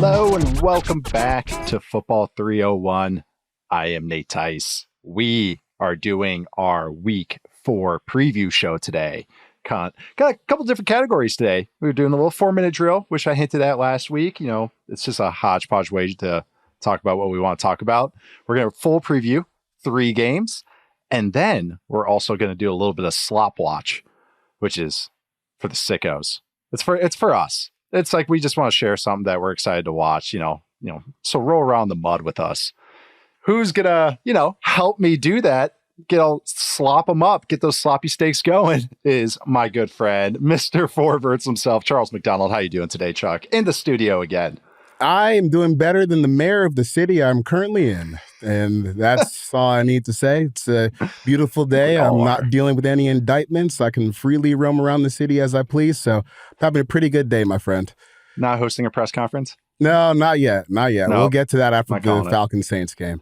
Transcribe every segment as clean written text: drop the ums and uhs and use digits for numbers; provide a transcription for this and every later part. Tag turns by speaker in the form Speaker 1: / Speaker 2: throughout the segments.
Speaker 1: Hello and welcome back to Football 301. I am Nate Tice. We are doing our Week 4 preview show today. Got a couple different categories today. We were doing a little 4-minute drill, which I hinted at last week. You know, it's just a hodgepodge way to talk about what we want to talk about. We're going to full preview 3 games, and then we're also going to do a little bit of Slop Watch, which is for the sickos. It's for us. It's like we just want to share something that we're excited to watch, you know, so roll around the mud with us. Who's gonna, help me do that? Slop them up, get those sloppy steaks going is my good friend, Mr. Forverts himself, Charles McDonald. How you doing today, Chuck? In the studio again.
Speaker 2: I am doing better than the mayor of the city I'm currently in. And that's all I need to say. It's a beautiful day. I'm not dealing with any indictments. I can freely roam around the city as I please. So I'm having a pretty good day, my friend.
Speaker 1: Not hosting a press conference?
Speaker 2: No, not yet. Not yet.
Speaker 1: No,
Speaker 2: we'll get to that after the Falcons-Saints game.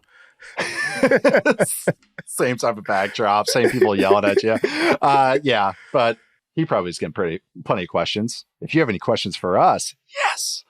Speaker 1: Same type of backdrop, same people yelling at you. Yeah, but he probably is getting plenty of questions. If you have any questions for us, yes,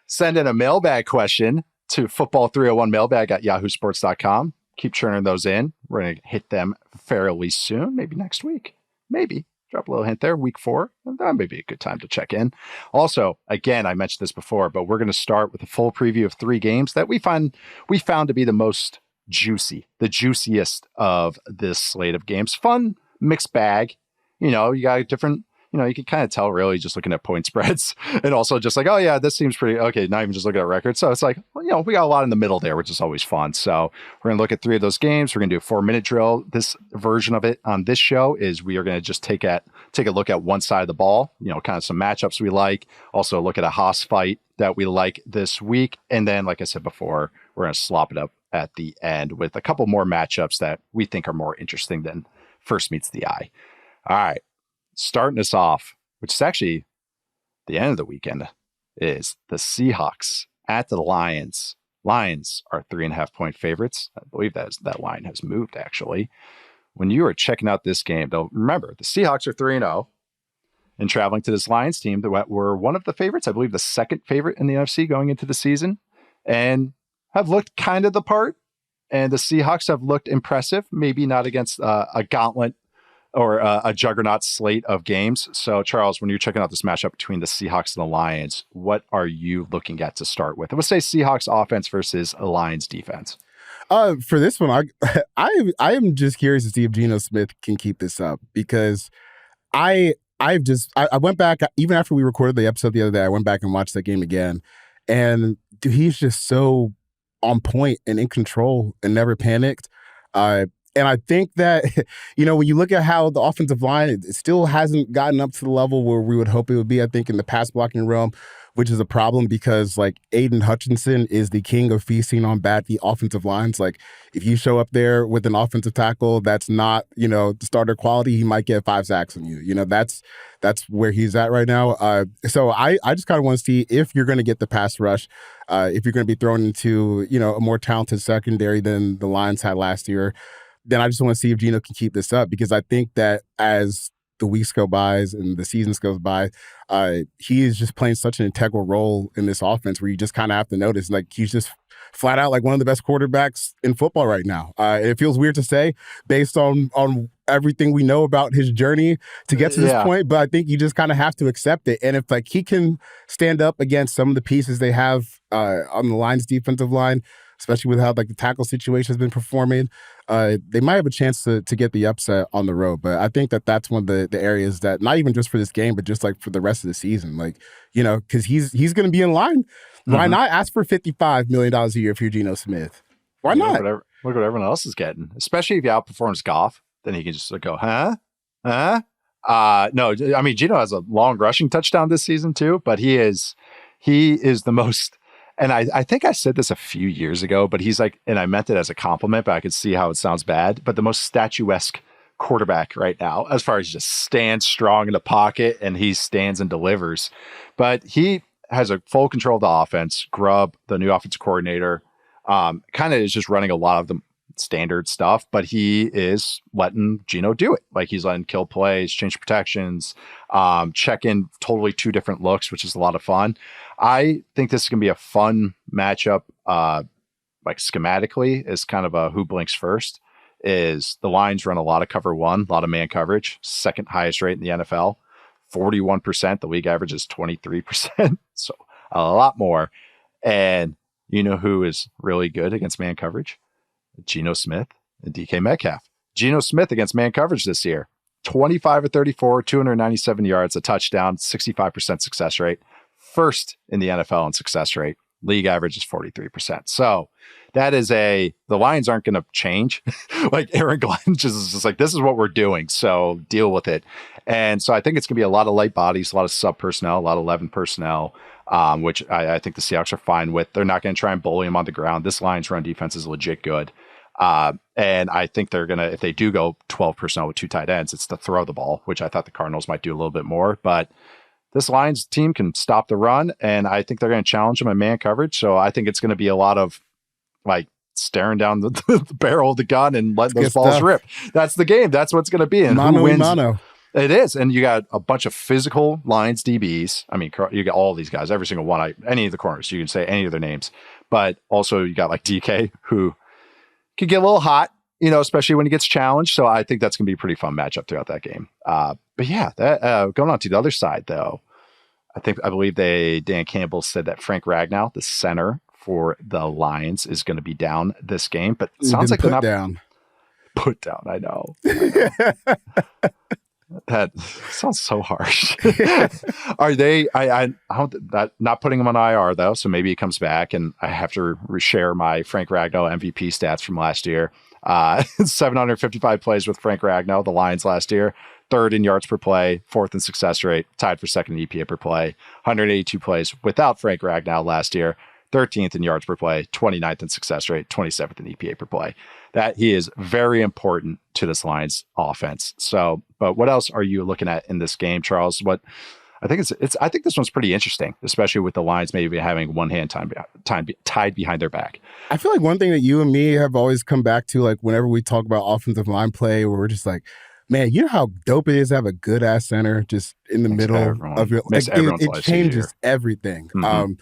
Speaker 1: send in a mailbag question to football301mailbag@yahoosports.com. Keep churning those in. We're going to hit them fairly soon, maybe next week. Maybe. Drop a little hint there, Week 4. That may be a good time to check in. Also, again, I mentioned this before, but we're going to start with a full preview of 3 games that we found to be the most juicy, the juiciest of this slate of games. Fun, mixed bag. You got different, you can kind of tell really just looking at point spreads and also just like, oh yeah, this seems pretty okay. Not even just looking at records. So it's like, well, we got a lot in the middle there, which is always fun. So we're going to look at 3 of those games. We're going to do a 4-minute drill. This version of it on this show is we are going to just take a look at one side of the ball, kind of some matchups we like, also look at a Haas fight that we like this week. And then, like I said before, we're going to slop it up at the end with a couple more matchups that we think are more interesting than first meets the eye. All right. Starting us off, which is actually the end of the weekend, is the Seahawks at the Lions. Lions are 3.5-point favorites. I believe that line has moved, actually. When you are checking out this game, though, remember, the Seahawks are 3-0 and traveling to this Lions team that were one of the favorites, I believe the second favorite in the NFC going into the season, and have looked kind of the part. And the Seahawks have looked impressive, maybe not against a gauntlet or a juggernaut slate of games. So, Charles, when you're checking out this matchup between the Seahawks and the Lions, what are you looking at to start with? Let's say Seahawks offense versus a Lions defense.
Speaker 2: For this one, I am just curious to see if Geno Smith can keep this up, because I went back, even after we recorded the episode the other day, I went back and watched that game again. And dude, he's just so on point and in control and never panicked. And I think that, when you look at how the offensive line, it still hasn't gotten up to the level where we would hope it would be, I think, in the pass blocking realm, which is a problem because, like, Aiden Hutchinson is the king of feasting on bad offensive lines. Like, if you show up there with an offensive tackle that's not, the starter quality, he might get 5 sacks on you. That's where he's at right now. So I just kind of want to see if you're going to get the pass rush, if you're going to be thrown into, a more talented secondary than the Lions had last year. Then I just want to see if Geno can keep this up, because I think that as the weeks go by and the seasons goes by, he is just playing such an integral role in this offense where you just kind of have to notice, like, he's just flat out like one of the best quarterbacks in football right now. It feels weird to say based on everything we know about his journey to get to this point, but I think you just kind of have to accept it. And if he can stand up against some of the pieces they have on the Lions defensive line, especially with how the tackle situation has been performing, they might have a chance to get the upset on the road. But I think that's one of the areas that, not even just for this game, but just for the rest of the season, because he's going to be in line. Mm-hmm. Why not ask for $55 million a year if you're Geno Smith? Why not?
Speaker 1: Look what everyone else is getting, especially if he outperforms Goff, then he can just go, huh? No, I mean, Geno has a long rushing touchdown this season too, but he is the most. And I think I said this a few years ago, but he's like, and I meant it as a compliment, but I could see how it sounds bad, but the most statuesque quarterback right now, as far as just stands strong in the pocket and he stands and delivers. But he has a full control of the offense. Grubb, the new offensive coordinator, kind of is just running a lot of standard stuff, but he is letting Geno do it. Like he's letting kill plays, change protections, check in totally two different looks, which is a lot of fun. I think this is going to be a fun matchup. Like schematically is kind of a who blinks first. Is the Lions run a lot of cover one, a lot of man coverage, second highest rate in the NFL, 41%. The league average is 23%. So a lot more. And you know who is really good against man coverage? Geno Smith and DK Metcalf. Geno Smith against man coverage this year, 25 of 34, 297 yards, a touchdown, 65% success rate. First in the NFL in success rate. League average is 43%. So that is the Lions aren't going to change. Like Aaron Glenn just like, this is what we're doing. So deal with it. And so I think it's going to be a lot of light bodies, a lot of sub personnel, a lot of 11 personnel, which I think the Seahawks are fine with. They're not going to try and bully him on the ground. This Lions run defense is legit good. And I think they're going to, if they do go 12 personnel with two tight ends, it's to throw the ball, which I thought the Cardinals might do a little bit more. But this Lions team can stop the run, and I think they're going to challenge them in man coverage. So I think it's going to be a lot of like staring down the barrel of the gun and letting those balls rip. That's the game. That's what's going to be. And who wins? Mano. It is. And you got a bunch of physical Lions DBs. I mean, you got all these guys, every single one, any of the corners. You can say any of their names. But also you got like DK, who could get a little hot, you know, especially when he gets challenged. So I think that's going to be a pretty fun matchup throughout that game. But yeah, that going on to the other side, though, I believe Dan Campbell said that Frank Ragnow, the center for the Lions, is going to be down this game. But it sounds like they're not down. Put down. I know. That sounds so harsh. Are they? I don't. That not putting him on IR though, so maybe he comes back, and I have to share my Frank Ragnow MVP stats from last year. 755 plays with Frank Ragnow, the Lions last year, third in yards per play, fourth in success rate, tied for second in EPA per play. 182 plays without Frank Ragnow last year, 13th in yards per play, 29th in success rate, 27th in EPA per play. That he is very important to this Lions offense. So, but what else are you looking at in this game, Charles? I think I think this one's pretty interesting, especially with the Lions maybe having one hand tied behind their back.
Speaker 2: I feel like one thing that you and me have always come back to, like whenever we talk about offensive line play, where we're just like, man, you know how dope it is to have a good ass center just in the middle of your. Like, it changes everything. Mm-hmm.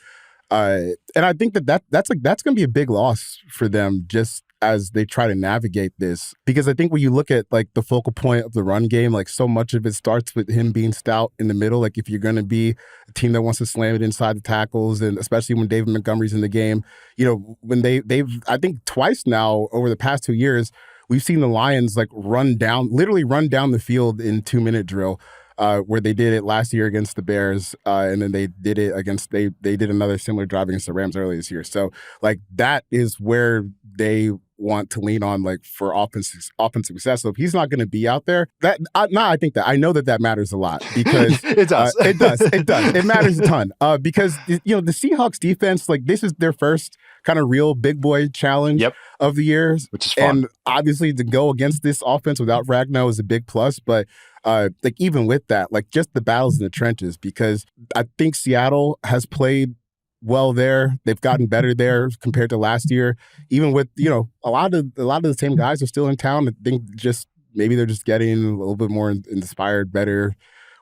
Speaker 2: And I think that's going to be a big loss for them just as they try to navigate this, because I think when you look at like the focal point of the run game, like so much of it starts with him being stout in the middle. Like if you're going to be a team that wants to slam it inside the tackles, and especially when David Montgomery's in the game, you know, when they've I think twice now over the past 2 years, we've seen the Lions like literally run down the field in 2-minute drill. Where they did it last year against the Bears, and then they did it against they did another similar drive against the Rams earlier this year. So like that is where they want to lean on, like for offensive success. So if he's not going to be out there, I think that I know that matters a lot, because
Speaker 1: it does.
Speaker 2: It matters a ton because you know the Seahawks defense, like this is their first kind of real big boy challenge of the year,
Speaker 1: which is fun.
Speaker 2: And obviously to go against this offense without Ragnow is a big plus, but. Like even with that, like just the battles in the trenches, because I think Seattle has played well there. They've gotten better there compared to last year. Even with, you know, a lot of the same guys are still in town. I think just maybe they're just getting a little bit more inspired, better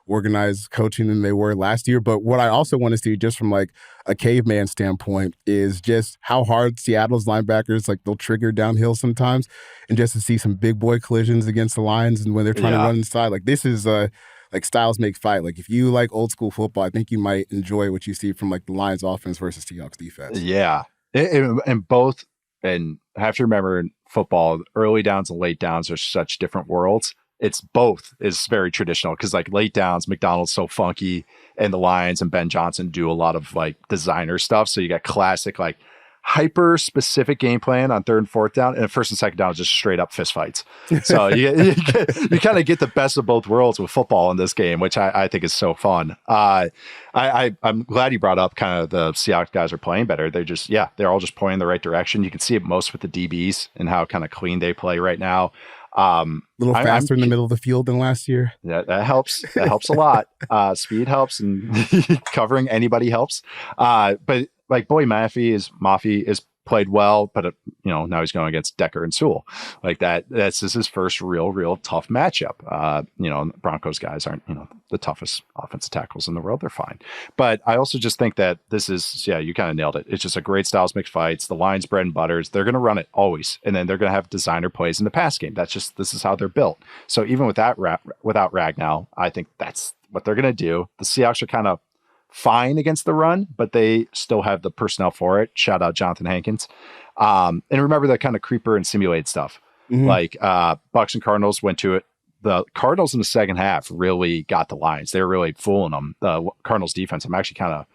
Speaker 2: organized coaching than they were last year. But what I also want to see, just from like a caveman standpoint, is just how hard Seattle's linebackers, like they'll trigger downhill sometimes, and just to see some big boy collisions against the Lions, and when they're trying to run inside, like this is like styles make fight. Like if you like old school football, I think you might enjoy what you see from like the Lions offense versus Seahawks defense.
Speaker 1: Yeah, and both, and I have to remember in football, early downs and late downs are such different worlds. It's both is very traditional, because like late downs, McDonald's so funky, and the Lions and Ben Johnson do a lot of like designer stuff. So you got classic, like hyper specific game plan on third and fourth down, and first and second down is just straight up fist fights. So you kind of get the best of both worlds with football in this game, which I think is so fun. I'm glad you brought up kind of the Seahawks guys are playing better. They're all just pointing in the right direction. You can see it most with the DBs and how kind of clean they play right now.
Speaker 2: A little faster in the middle of the field than last year.
Speaker 1: Yeah, that helps. That helps a lot. Speed helps, and covering anybody helps. But like Boy Maffey is played well, but now he's going against Decker and Sewell. Like this is his first real tough matchup. Broncos guys aren't, the toughest offensive tackles in the world. They're fine. But I also just think that this is, you kind of nailed it. It's just a great styles mixed fights. The Lions bread and butters, they're going to run it always. And then they're going to have designer plays in the pass game. This is how they're built. So even without Ragnow, I think that's what they're going to do. The Seahawks are kind of fine against the run, but they still have the personnel for it. Shout out Jonathan Hankins. And remember that kind of creeper and simulate stuff. Mm-hmm. Like Bucs and Cardinals went to it. The Cardinals in the second half really got the Lions. They were really fooling them. The Cardinals defense, I'm actually kind of a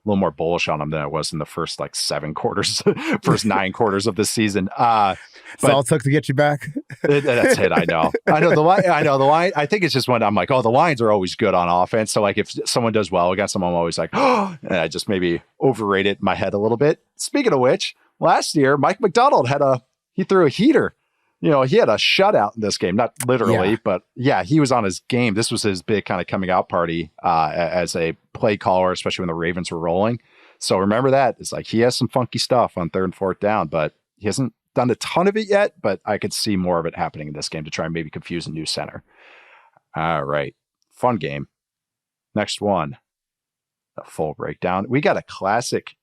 Speaker 1: little more bullish on them than I was in the first like 7 quarters, first 9 quarters of the season.
Speaker 2: That's all it took to get you back.
Speaker 1: That's it. I know the line. I think it's just when I'm like, the Lions are always good on offense. So like if someone does well against them, I'm always like, and I just maybe overrate it in my head a little bit. Speaking of which, last year, Mike McDonald he threw a heater. He had a shutout in this game, not literally, but he was on his game. This was his big kind of coming out party as a play caller, especially when the Ravens were rolling. So remember that. It's like he has some funky stuff on 3rd and 4th down, but he hasn't done a ton of it yet, but I could see more of it happening in this game to try and maybe confuse a new center. All right. Fun game. Next one. A full breakdown. We got a classic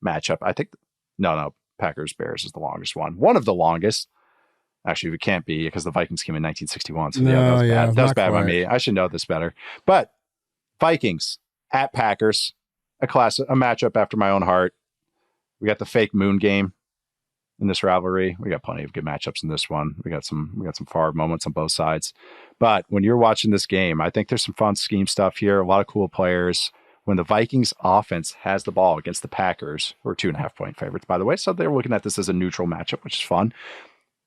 Speaker 1: matchup. I think, no, Packers Bears is the longest one. One of the longest. Actually, it can't be because the Vikings came in 1961. So that was bad. That was bad by me. I should know this better. But Vikings at Packers, a matchup after my own heart. We got the fake moon game in this rivalry. We got plenty of good matchups in this one. We got some Favre moments on both sides. But when you're watching this game, I think there's some fun scheme stuff here. A lot of cool players. When the Vikings offense has the ball against the Packers, who are 2.5-point favorites, by the way. So they're looking at this as a neutral matchup, which is fun.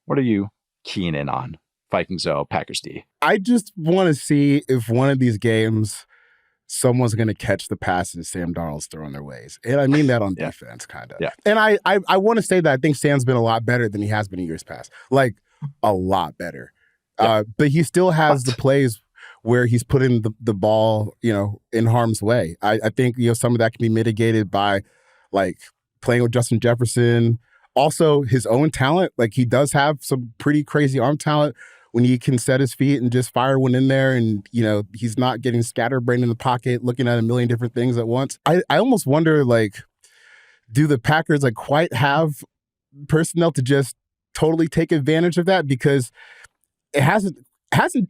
Speaker 1: What are you keen in on? Vikings O, Packers D.
Speaker 2: I just want to see if one of these games someone's going to catch the passes Sam Darnold's throwing their ways. And I mean that on defense, kind of.
Speaker 1: Yeah.
Speaker 2: And I want to say that I think Sam's been a lot better than he has been in years past. Like, a lot better. Yeah. But he still has the plays where he's putting the ball, in harm's way. I think, some of that can be mitigated by, like, playing with Justin Jefferson. Also, his own talent, like he does have some pretty crazy arm talent when he can set his feet and just fire one in there and, he's not getting scatterbrained in the pocket, looking at a million different things at once. I almost wonder, like, do the Packers, like, quite have personnel to just totally take advantage of that? Because it hasn't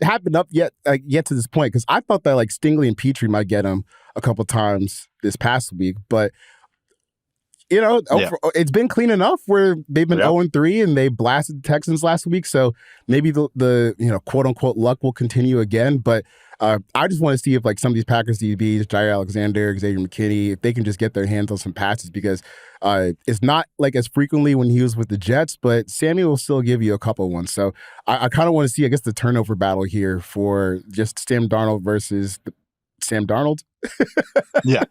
Speaker 2: happened up yet to this point. Because I thought that, like, Stingley and Petrie might get him a couple times this past week, but it's been clean enough where they've been 0-3 and they blasted the Texans last week. So maybe the quote unquote luck will continue again. But I just want to see if like some of these Packers DBs, Jair Alexander, Xavier McKinney, if they can just get their hands on some passes, because it's not like as frequently when he was with the Jets, but Sammy will still give you a couple ones. So I kind of want to see, I guess, the turnover battle here for just Sam Darnold versus Sam Darnold.
Speaker 1: yeah,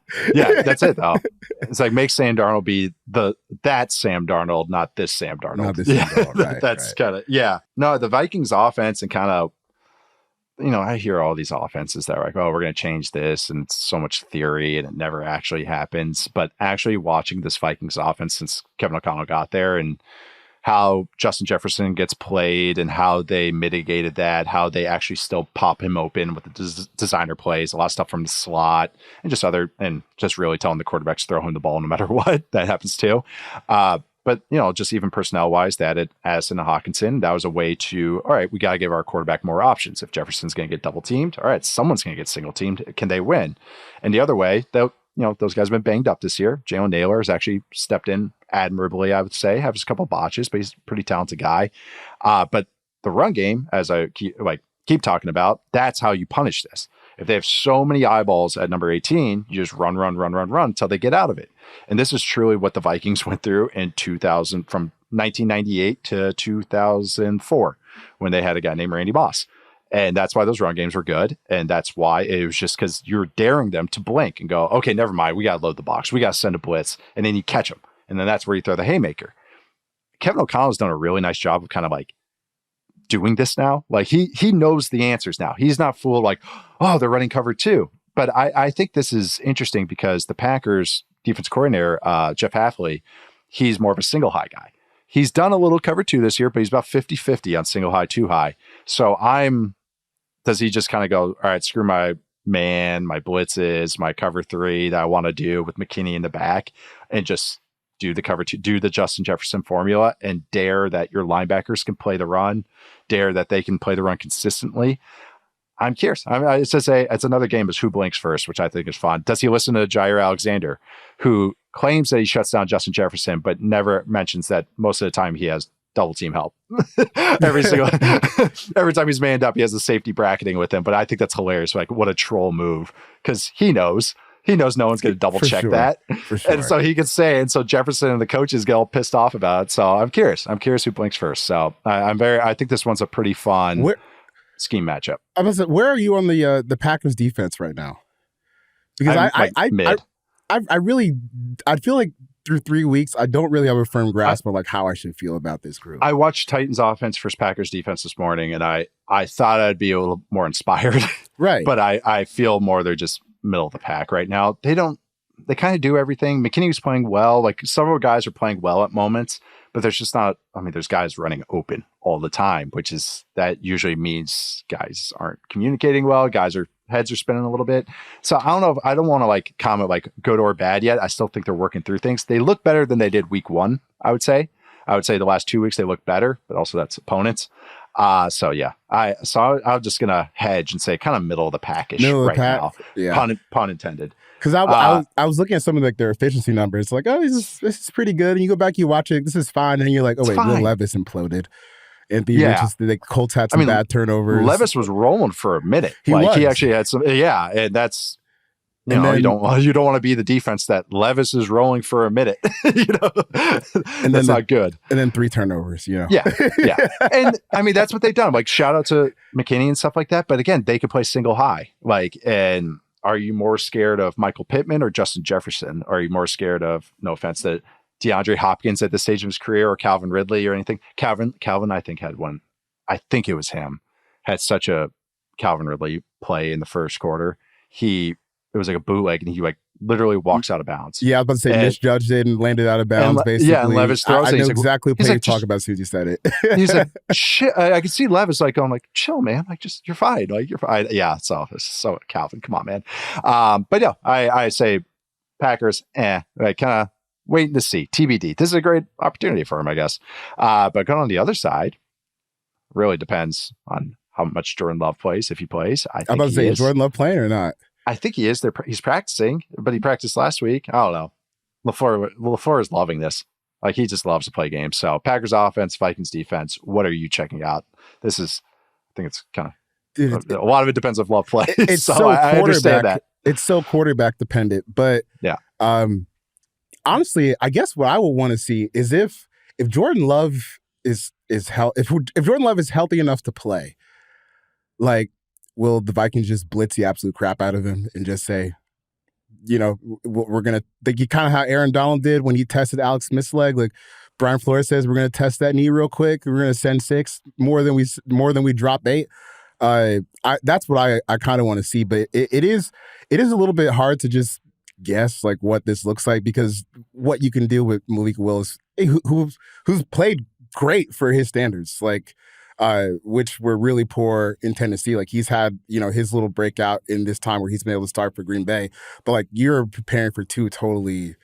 Speaker 1: that's it though. It's like make Sam Darnold be that Sam Darnold, not this Sam Darnold.
Speaker 2: Not this Sam Darnold, right,
Speaker 1: that's kind of No, the Vikings offense and kind of, I hear all these offenses that are like, oh, we're going to change this, and it's so much theory, and it never actually happens. But actually watching this Vikings offense since Kevin O'Connell got there, and how Justin Jefferson gets played and how they mitigated that, how they actually still pop him open with the designer plays, a lot of stuff from the slot and just really telling the quarterbacks to throw him the ball no matter what. That happens too. But, just even personnel wise, they added Addison and Hawkinson. That was a way to, all right, we got to give our quarterback more options. If Jefferson's going to get double teamed, all right, someone's going to get single teamed. Can they win? And the other way, those guys have been banged up this year. Jalen Naylor has actually stepped in admirably, I would say. Has a couple botches, but he's a pretty talented guy. But the run game, as I keep talking about, that's how you punish this. If they have so many eyeballs at number 18, you just run until they get out of it. And this is truly what the Vikings went through in 2000, from 1998 to 2004, when they had a guy named Randy Moss. And that's why those run games were good. And that's why it was just because you're daring them to blink and go, okay, never mind. We got to load the box. We got to send a blitz. And then you catch them. And then that's where you throw the haymaker. Kevin O'Connell's done a really nice job of kind of like doing this now. Like he knows the answers now. He's not fooled like, oh, they're running cover 2. But I think this is interesting because the Packers defense coordinator, Jeff Hafley, he's more of a single high guy. He's done a little cover 2 this year, but he's about 50-50 on single high, 2 high. So does he just kind of go, all right, screw my man, my blitzes, my cover 3 that I want to do with McKinney in the back, and just do the cover 2, do the Justin Jefferson formula, and dare that your linebackers can play the run, dare that they can play the run consistently? I'm curious. It's another game is who blinks first, which I think is fun. Does he listen to Jair Alexander, who claims that he shuts down Justin Jefferson, but never mentions that most of the time he has double team help? every time he's manned up, he has the safety bracketing with him. But I think that's hilarious. Like, what a troll move, because he knows no one's going to double check that. For sure. And so he could say, and so Jefferson and the coaches get all pissed off about it. So I'm curious who blinks first. So I think this one's a pretty fun scheme matchup.
Speaker 2: I was like, where are you on the Packers defense right now? Because I feel like through 3 weeks, I don't really have a firm grasp on like how I should feel about this group.
Speaker 1: I watched Titans offense versus Packers defense this morning, and I thought I'd be a little more inspired.
Speaker 2: Right.
Speaker 1: But I feel more they're just middle of the pack right now. They kind of do everything. McKinney was playing well. Like, several guys are playing well at moments, but there's just not, there's guys running open all the time, that usually means guys aren't communicating well. Heads are spinning a little bit. So I don't know I don't want to like comment like good or bad yet. I still think they're working through things. They look better than they did week 1, I would say. The last 2 weeks they look better, but also that's opponents. I'm just gonna hedge and say kind of middle of the packish now. Yeah. Pun intended.
Speaker 2: Because I was looking at some of like their efficiency numbers, like, oh, this is pretty good. And you go back, you watch it, this is fine, and you're like, oh wait, Will Levis imploded. And the Colts had some bad turnovers.
Speaker 1: Levis was rolling for a minute. He actually had some, and that's you don't want to be the defense that Levis is rolling for a minute. And that's not good.
Speaker 2: And then 3 turnovers. Yeah.
Speaker 1: And that's what they've done. Like, shout out to McKinney and stuff like that. But again, they could play single high. Like, and are you more scared of Michael Pittman or Justin Jefferson? Are you more scared of, no offense, that DeAndre Hopkins at this stage of his career, or Calvin Ridley or anything? Calvin, I think had one. I think it was him. Had such a Calvin Ridley play in the first quarter. It was like a bootleg, and he like literally walks out of bounds.
Speaker 2: Yeah, I was about to say misjudged it and landed out of bounds. Basically,
Speaker 1: yeah. And Levis throws.
Speaker 2: I know exactly what you talk about as soon as you said it.
Speaker 1: He's like, shit. I could see Levis like going like, chill, man. Like, just you're fine. Like, you're fine. Yeah. So Calvin, come on, man. But yeah, I say Packers. Like, kind of waiting to see. TBD. This is a great opportunity for him, I guess. But going on the other side, really depends on how much Jordan Love plays. If he plays, I think I'm about to say, is
Speaker 2: Jordan Love playing or not?
Speaker 1: I think he is. He's practicing, but he practiced last week. I don't know. LaFleur is loving this. Like, he just loves to play games. So Packers offense, Vikings defense. What are you checking out? I think it's kind of a lot of it depends if Love plays.
Speaker 2: It's
Speaker 1: so I understand that. It's
Speaker 2: so quarterback dependent. But
Speaker 1: yeah,
Speaker 2: honestly, I guess what I would want to see is if Jordan Love if Jordan Love is healthy enough to play, like, will the Vikings just blitz the absolute crap out of him and just say, we're going to think kind of how Aaron Donald did when he tested Alex Smith's leg? Like, Brian Flores says, we're going to test that knee real quick. We're going to send 6 more than we drop 8. That's what I kind of want to see. But it is a little bit hard to just guess like what this looks like, because what you can do with Malik Willis, who's played great for his standards, like, which were really poor in Tennessee. Like, he's had, his little breakout in this time where he's been able to start for Green Bay. But like, you're preparing for 2 totally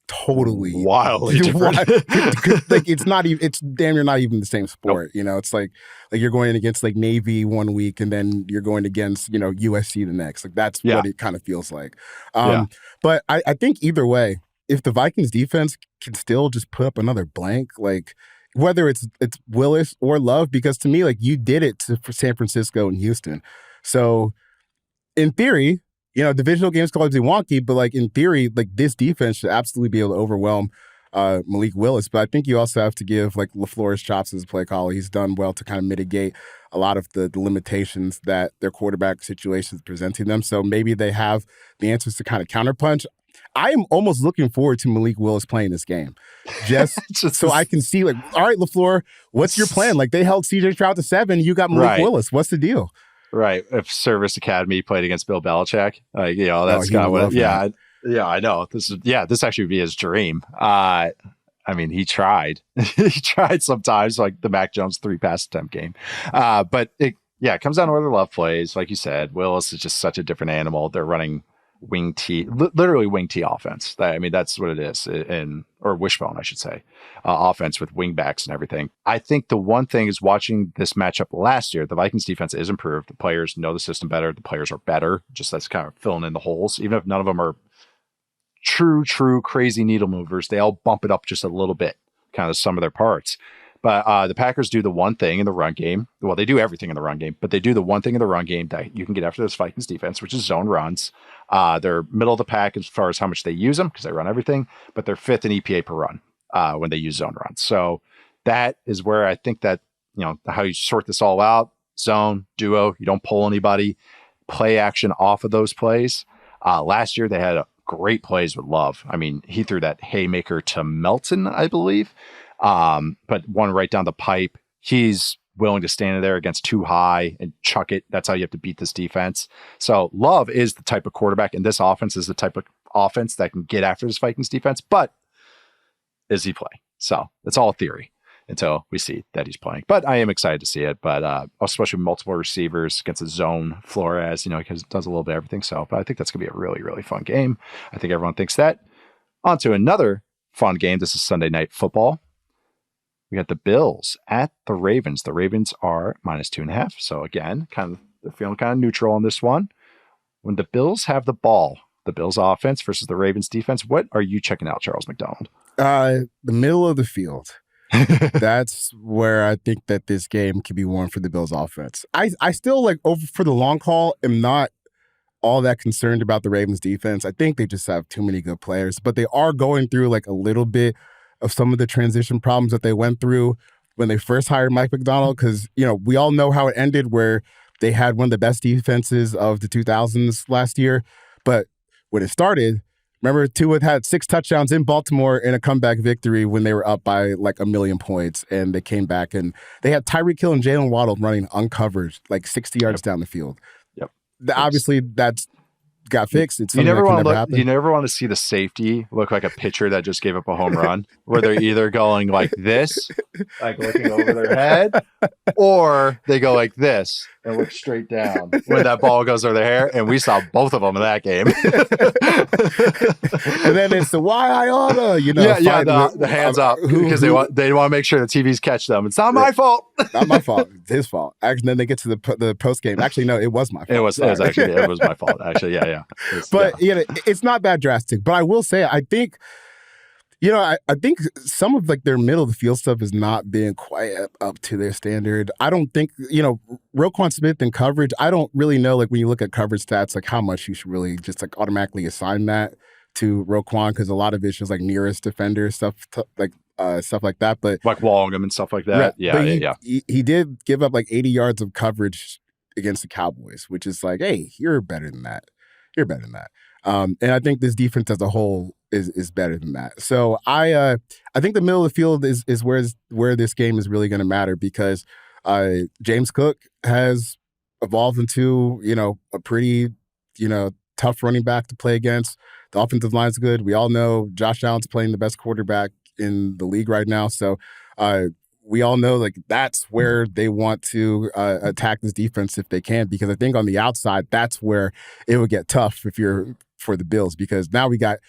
Speaker 1: wildly different.
Speaker 2: Like, it's damn near not even the same sport. Nope. It's like you're going against like Navy one week and then you're going against, USC the next. Like, that's what it kind of feels like. But I think either way, if the Vikings defense can still just put up another blank, like, whether it's Willis or Love, because to me, like, you did it for San Francisco and Houston. So in theory, divisional games can always be wonky, but like, in theory, like, this defense should absolutely be able to overwhelm Malik Willis. But I think you also have to give like LaFleur's chops as a play caller. He's done well to kind of mitigate a lot of the limitations that their quarterback situation is presenting them. So maybe they have the answers to kind of counterpunch. I am almost looking forward to Malik Willis playing this game, just so I can see, like, all right, LaFleur, what's your plan? Like, they held CJ Stroud to 7, you got Malik Willis. What's the deal?
Speaker 1: Right. If Service Academy played against Bill Belichick, that's kind of what. Yeah, I know. This actually would be his dream. I I mean, he tried. He tried sometimes, like the Mac Jones 3-pass attempt game. But it comes down to whether Love plays. Like you said, Willis is just such a different animal. They're running wing T, literally wing T offense. I mean, that's what it is, or wishbone, I should say, offense with wing backs and everything. I think the one thing is watching this matchup last year, the Vikings defense is improved. The players know the system better. The players are better. Just that's kind of filling in the holes, even if none of them are true crazy needle movers. They all bump it up just a little bit, kind of some of their parts. But the Packers do the one thing in the run game. Well, they do everything in the run game, but they do the one thing in the run game that you can get after this Vikings defense, which is zone runs. They're middle of the pack as far as how much they use them because they run everything, but they're fifth in EPA per run when they use zone runs. So that is where I think that, how you sort this all out, zone, duo, you don't pull anybody, play action off of those plays. Last year, they had great plays with Love. I mean, he threw that haymaker to Melton, I believe. But one right down the pipe. He's willing to stand there against too high and chuck it. That's how you have to beat this defense. So Love is the type of quarterback, and this offense is the type of offense that can get after this Vikings defense. But is he playing? So it's all theory until we see that he's playing. But I am excited to see it. But especially with multiple receivers against a zone Flores, because it does a little bit of everything. So, but I think that's gonna be a really, really fun game. I think everyone thinks that. On to another fun game. This is Sunday Night Football. We got the Bills at the Ravens. The Ravens are -2.5. So again, they're feeling kind of neutral on this one. When the Bills have the ball, the Bills offense versus the Ravens defense, what are you checking out, Charles McDonald?
Speaker 2: The middle of the field. That's where I think that this game could be won for the Bills offense. I still over for the long haul am not all that concerned about the Ravens defense. I think they just have too many good players, but they are going through a little bit of some of the transition problems that they went through when they first hired Mike Macdonald, because, we all know how it ended, where they had one of the best defenses of the 2000s last year. But when it started, remember, Tua had 6 touchdowns in Baltimore in a comeback victory when they were up by 1,000,000 points, and they came back, and they had Tyreek Hill and Jalen Waddle running uncovered 60 yards down the field.
Speaker 1: Yep.
Speaker 2: Obviously, that's got fixed. It's
Speaker 1: you never want to
Speaker 2: happen.
Speaker 1: You never want to see the safety look like a pitcher that just gave up a home run, where they're either going like this, looking over their head, or they go like this and look straight down when that ball goes over their hair. And we saw both of them in that game.
Speaker 2: And then it's the why I oughta,
Speaker 1: the hands up because they want to make sure the TVs catch them. It's not my fault.
Speaker 2: Not my fault. It's his fault. Actually, then they get to the post game. Actually, no, it was my fault.
Speaker 1: It was my fault. Actually, yeah.
Speaker 2: But it's not that drastic. But I will say, I think, I think some of their middle of the field stuff is not being quite up to their standard. I don't think, Roquan Smith in coverage, I don't really know, when you look at coverage stats, how much you should really just automatically assign that to Roquan, because a lot of it's just nearest defender stuff, stuff like that. But
Speaker 1: walling him and stuff like that. Yeah.
Speaker 2: He did give up 80 yards of coverage against the Cowboys, which is hey, you're better than that. You're better than that. And I think this defense as a whole is better than that. So I think the middle of the field is where this game is really going to matter, because James Cook has evolved into, a pretty, tough running back to play against. The offensive line's good. We all know Josh Allen's playing the best quarterback in the league right now. So we all know that's where they want to attack this defense if they can, because I think on the outside, that's where it would get tough if you're for the Bills, because now we got,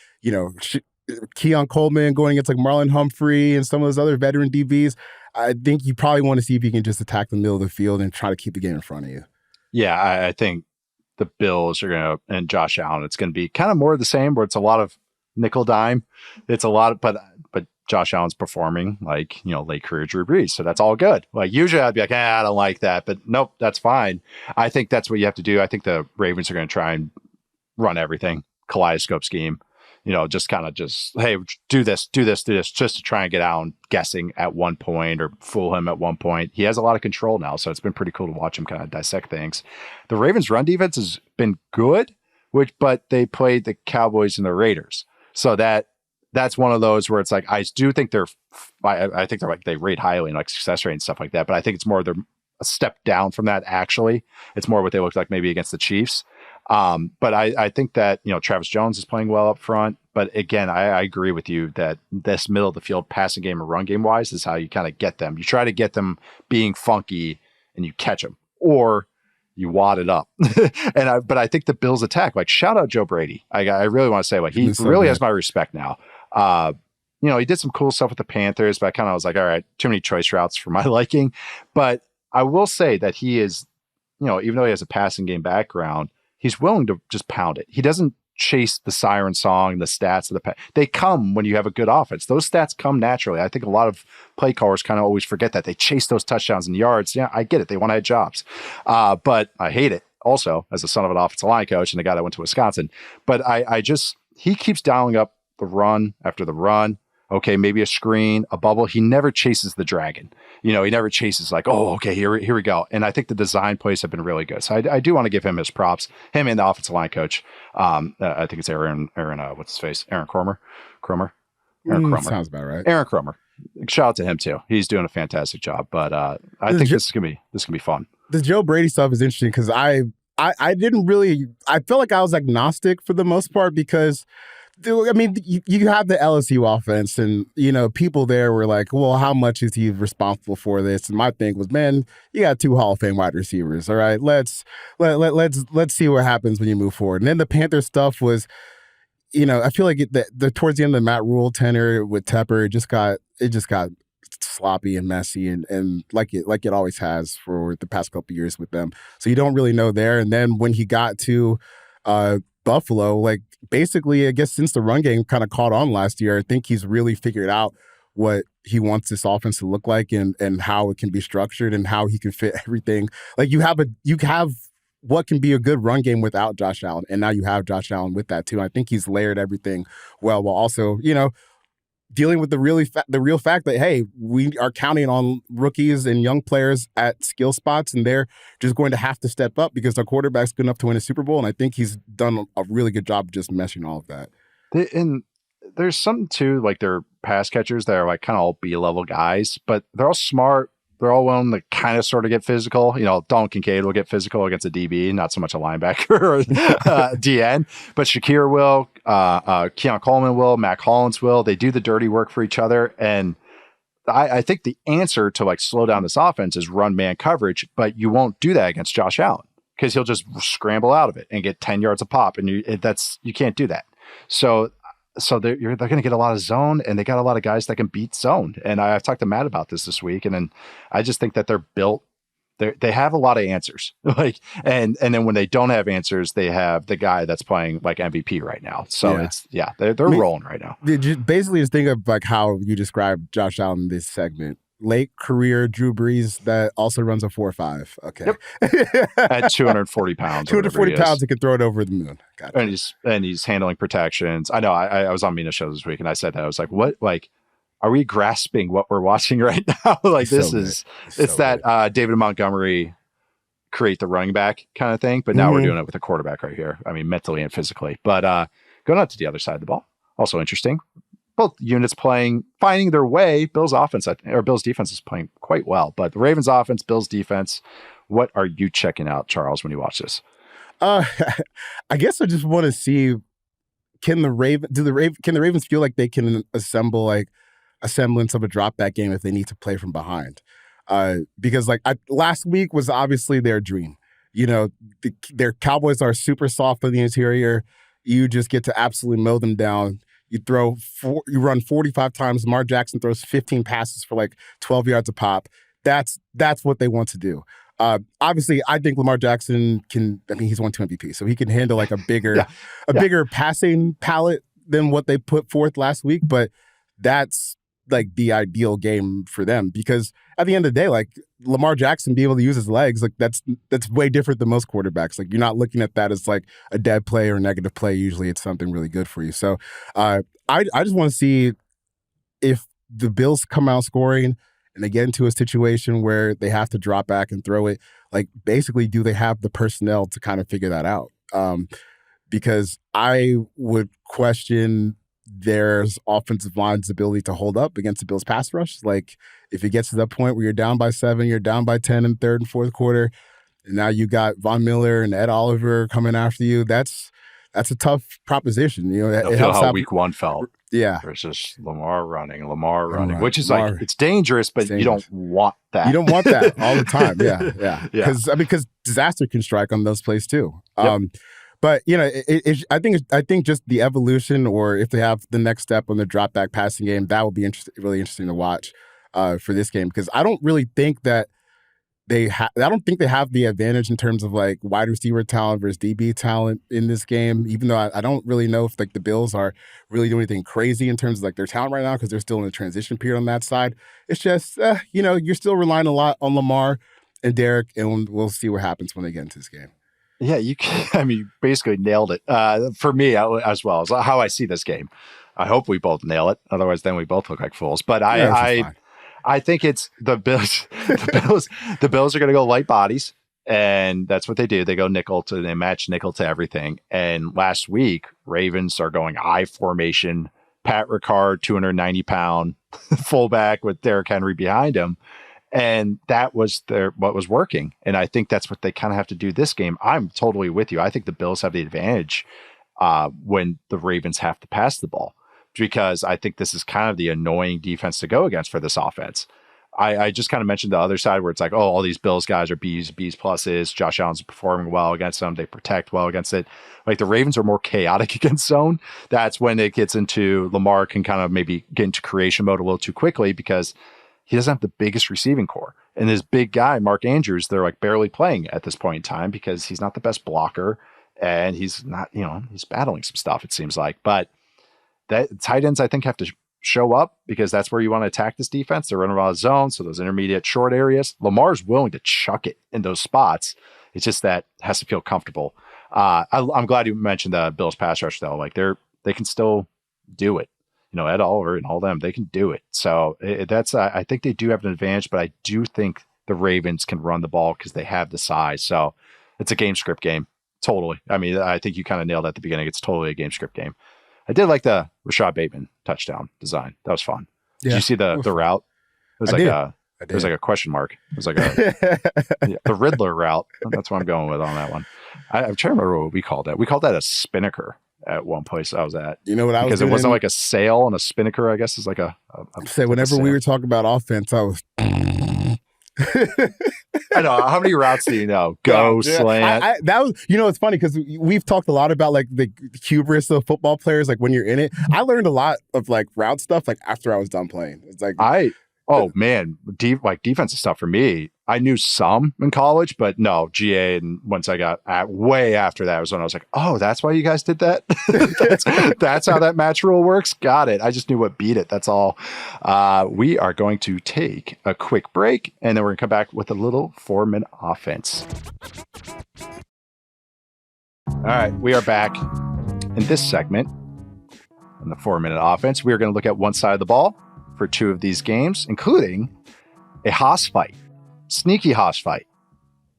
Speaker 2: Keon Coleman going against Marlon Humphrey and some of those other veteran DBs. I think you probably want to see if you can just attack the middle of the field and try to keep the game in front of you.
Speaker 1: Yeah, I think the Bills are going to, and Josh Allen, it's going to be kind of more of the same, where it's a lot of nickel dime. It's a lot of, but Josh Allen's performing late career Drew Brees. So that's all good. Usually I'd be I don't like that, but nope, that's fine. I think that's what you have to do. I think the Ravens are going to try and run everything, kaleidoscope scheme, just hey, do this, just to try and get Allen guessing at one point or fool him at one point. He has a lot of control now, so it's been pretty cool to watch him kind of dissect things. The Ravens run defense has been good, but they played the Cowboys and the Raiders. So that's one of those where it's I do think I think they're they rate highly in success rate and stuff like that, but I think it's more they're a step down from that. Actually, it's more what they looked like maybe against the Chiefs. But I think that, Travis Jones is playing well up front. But again, I agree with you that this middle of the field passing game and run game wise is how you kind of get them. You try to get them being funky and you catch them, or you wad it up. But I think the Bills attack, like, shout out Joe Brady. I really want to say, like, he really has my respect now. He did some cool stuff with the Panthers, but I kind of was like, all right, too many choice routes for my liking. But I will say that he is, even though he has a passing game background, he's willing to just pound it. He doesn't chase the siren song, the stats of they come when you have a good offense. Those stats come naturally. I think a lot of play callers kind of always forget that. They chase those touchdowns and yards. Yeah, I get it. They want to have jobs. But I hate it also as a son of an offensive line coach and a guy that went to Wisconsin. But he keeps dialing up the run after the run. Okay, maybe a screen, a bubble. He never chases the dragon. He never chases like, oh, okay, here we go. And I think the design plays have been really good. So I do want to give him his props. Him and the offensive line coach. I think it's Aaron. What's his face? Aaron Cromer. Aaron Cromer.
Speaker 2: Sounds about right.
Speaker 1: Aaron Cromer. Shout out to him too. He's doing a fantastic job. But I think this is gonna be fun.
Speaker 2: The Joe Brady stuff is interesting because I felt like I was agnostic for the most part because. I mean, you have the LSU offense, and people there were like, "Well, how much is he responsible for this?" And my thing was, "Man, you got 2 Hall of Fame wide receivers. All right, let's see what happens when you move forward." And then the Panthers stuff was, I feel like the towards the end of the Matt Rule tenure with Tepper, it just got sloppy and messy, and like it always has for the past couple of years with them. So you don't really know there. And then when he got to Buffalo, like basically, I guess since the run game kind of caught on last year, I think he's really figured out what he wants this offense to look like and how it can be structured and how he can fit everything. Like you have what can be a good run game without Josh Allen, and now you have Josh Allen with that too. I think he's layered everything well, while also dealing with the real fact that, hey, we are counting on rookies and young players at skill spots, and they're just going to have to step up because their quarterback's good enough to win a Super Bowl. And I think he's done a really good job of just meshing all of that.
Speaker 1: And there's something too, like their pass catchers that are like kind of all B-level guys, but they're all smart. They're all willing to kind of sort of get physical. Dalton Kincaid will get physical against a DB, not so much a linebacker or DN, but Shakir will, Keon Coleman will, Mac Hollins will. They do the dirty work for each other. And I think the answer to like slow down this offense is run man coverage, but you won't do that against Josh Allen because he'll just scramble out of it and get 10 yards a pop. And you can't do that. So they're going to get a lot of zone, and they got a lot of guys that can beat zone. And I've talked to Matt about this week, and then I just think that they're built. They have a lot of answers, and then when they don't have answers, they have the guy that's playing like MVP right now. So they're rolling right now.
Speaker 2: Basically, just think of like how you described Josh Allen in this segment. Late career Drew Brees that also runs a 4.5. Okay.
Speaker 1: Yep. At 240 pounds.
Speaker 2: 240 pounds, he can throw it over the moon. Gotcha.
Speaker 1: And he's handling protections. I know I was on Mina's show this week and I said that. I was like, what? Like, are we grasping what we're watching right now? Like, it's that David Montgomery create the running back kind of thing. But now we're doing it with a quarterback right here. I mean, mentally and physically. But going out to the other side of the ball, also interesting. Both units finding their way. Bills defense is playing quite well, but the Ravens offense, Bills defense. What are you checking out, Charles, when you watch this?
Speaker 2: I guess I just want to see, can the Ravens feel like they can assemble like a semblance of a drop back game if they need to play from behind? Because last week was obviously their dream. Their Cowboys are super soft on the interior. You just get to absolutely mow them down. You run 45 times. Lamar Jackson throws 15 passes for like 12 yards a pop. That's what they want to do. Obviously, I think Lamar Jackson he's won 2 MVP, so he can handle like a bigger passing palette than what they put forth last week. But that's like the ideal game for them because at the end of the day, like Lamar Jackson being able to use his legs, like that's way different than most quarterbacks. Like you're not looking at that as like a dead play or a negative play. Usually it's something really good for you. So I just want to see if the Bills come out scoring and they get into a situation where they have to drop back and throw it, like basically do they have the personnel to kind of figure that out? Because I would question there's offensive line's ability to hold up against the Bills pass rush. Like if it gets to that point where you're down by 7, you're down by 10 in third and fourth quarter, And now you got Von Miller and Ed Oliver coming after you. That's a tough proposition. You know,
Speaker 1: it helps how week one felt.
Speaker 2: Yeah.
Speaker 1: There's just Lamar running, which is like, it's dangerous, but you don't want that.
Speaker 2: You don't want that all the time. Yeah. Because disaster can strike on those plays too.
Speaker 1: Yep.
Speaker 2: But, you know, I think just the evolution, or if they have the next step on the drop back passing game, that would be really interesting to watch for this game. Because I don't really think that I don't think they have the advantage in terms of like wide receiver talent versus DB talent in this game, even though I don't really know if like the Bills are really doing anything crazy in terms of like their talent right now, because they're still in a transition period on that side. It's just, you know, you're still relying a lot on Lamar and Derek, and we'll see what happens when they get into this game.
Speaker 1: Yeah, you basically nailed it. For me as well, as how I see this game. I hope we both nail it. Otherwise, then we both look like fools. But I think it's the Bills. The Bills are going to go light bodies, and that's what they do. They go they match nickel to everything. And last week, Ravens are going I formation. Pat Ricard, 290-pound fullback with Derrick Henry behind him, and that was what was working. And I think that's what they kind of have to do this game. I'm totally with you. I think the Bills have the advantage when the Ravens have to pass the ball, because I think this is kind of the annoying defense to go against for this offense. I just kind of mentioned the other side where it's like, oh, all these Bills guys are B's pluses. Josh Allen's performing well against them. They protect well against it. Like the Ravens are more chaotic against zone. That's when it gets into Lamar can kind of maybe get into creation mode a little too quickly, because he doesn't have the biggest receiving core. And this big guy, Mark Andrews, they're like barely playing at this point in time because he's not the best blocker, and he's not, he's battling some stuff, it seems like. But that tight ends, I think, have to show up, because that's where you want to attack this defense. They're running around the zone, so those intermediate short areas. Lamar's willing to chuck it in those spots. It's just that it has to feel comfortable. I'm glad you mentioned the Bills pass rush, though. Like they can still do it. Ed Oliver and all them, they can do it. So I think they do have an advantage, but I do think the Ravens can run the ball because they have the size. So it's a game script game. Totally. I mean, I think you kind of nailed it at the beginning. It's totally a game script game. I did like the Rashad Bateman touchdown design. That was fun. Yeah. Did you see the route? It was it was like a question mark. It was like the Riddler route. That's what I'm going with on that one. I'm trying to remember what we called that. We called that a spinnaker at one place I was at.
Speaker 2: You know what I was doing?
Speaker 1: Because it wasn't like a sail, and a spinnaker, I guess, is like a
Speaker 2: say whenever we were talking about offense, I was
Speaker 1: I know. How many routes do you know? Go, slant.
Speaker 2: That was, it's funny because we've talked a lot about like the hubris of football players. Like when you're in it, I learned a lot of like route stuff like after I was done playing. It's like defensive stuff for me. I knew some in college, but no, GA. And once I got way after that was when I was like, oh, that's why you guys did that? that's how that match rule works? Got it. I just knew what beat it. That's all. We are going to take a quick break, and then we're going to come back with a little 4-minute offense. All right, we are back in this segment. In the 4-minute offense, we are going to look at one side of the ball for 2 of these games, including a hoss fight. Sneaky hoss fight,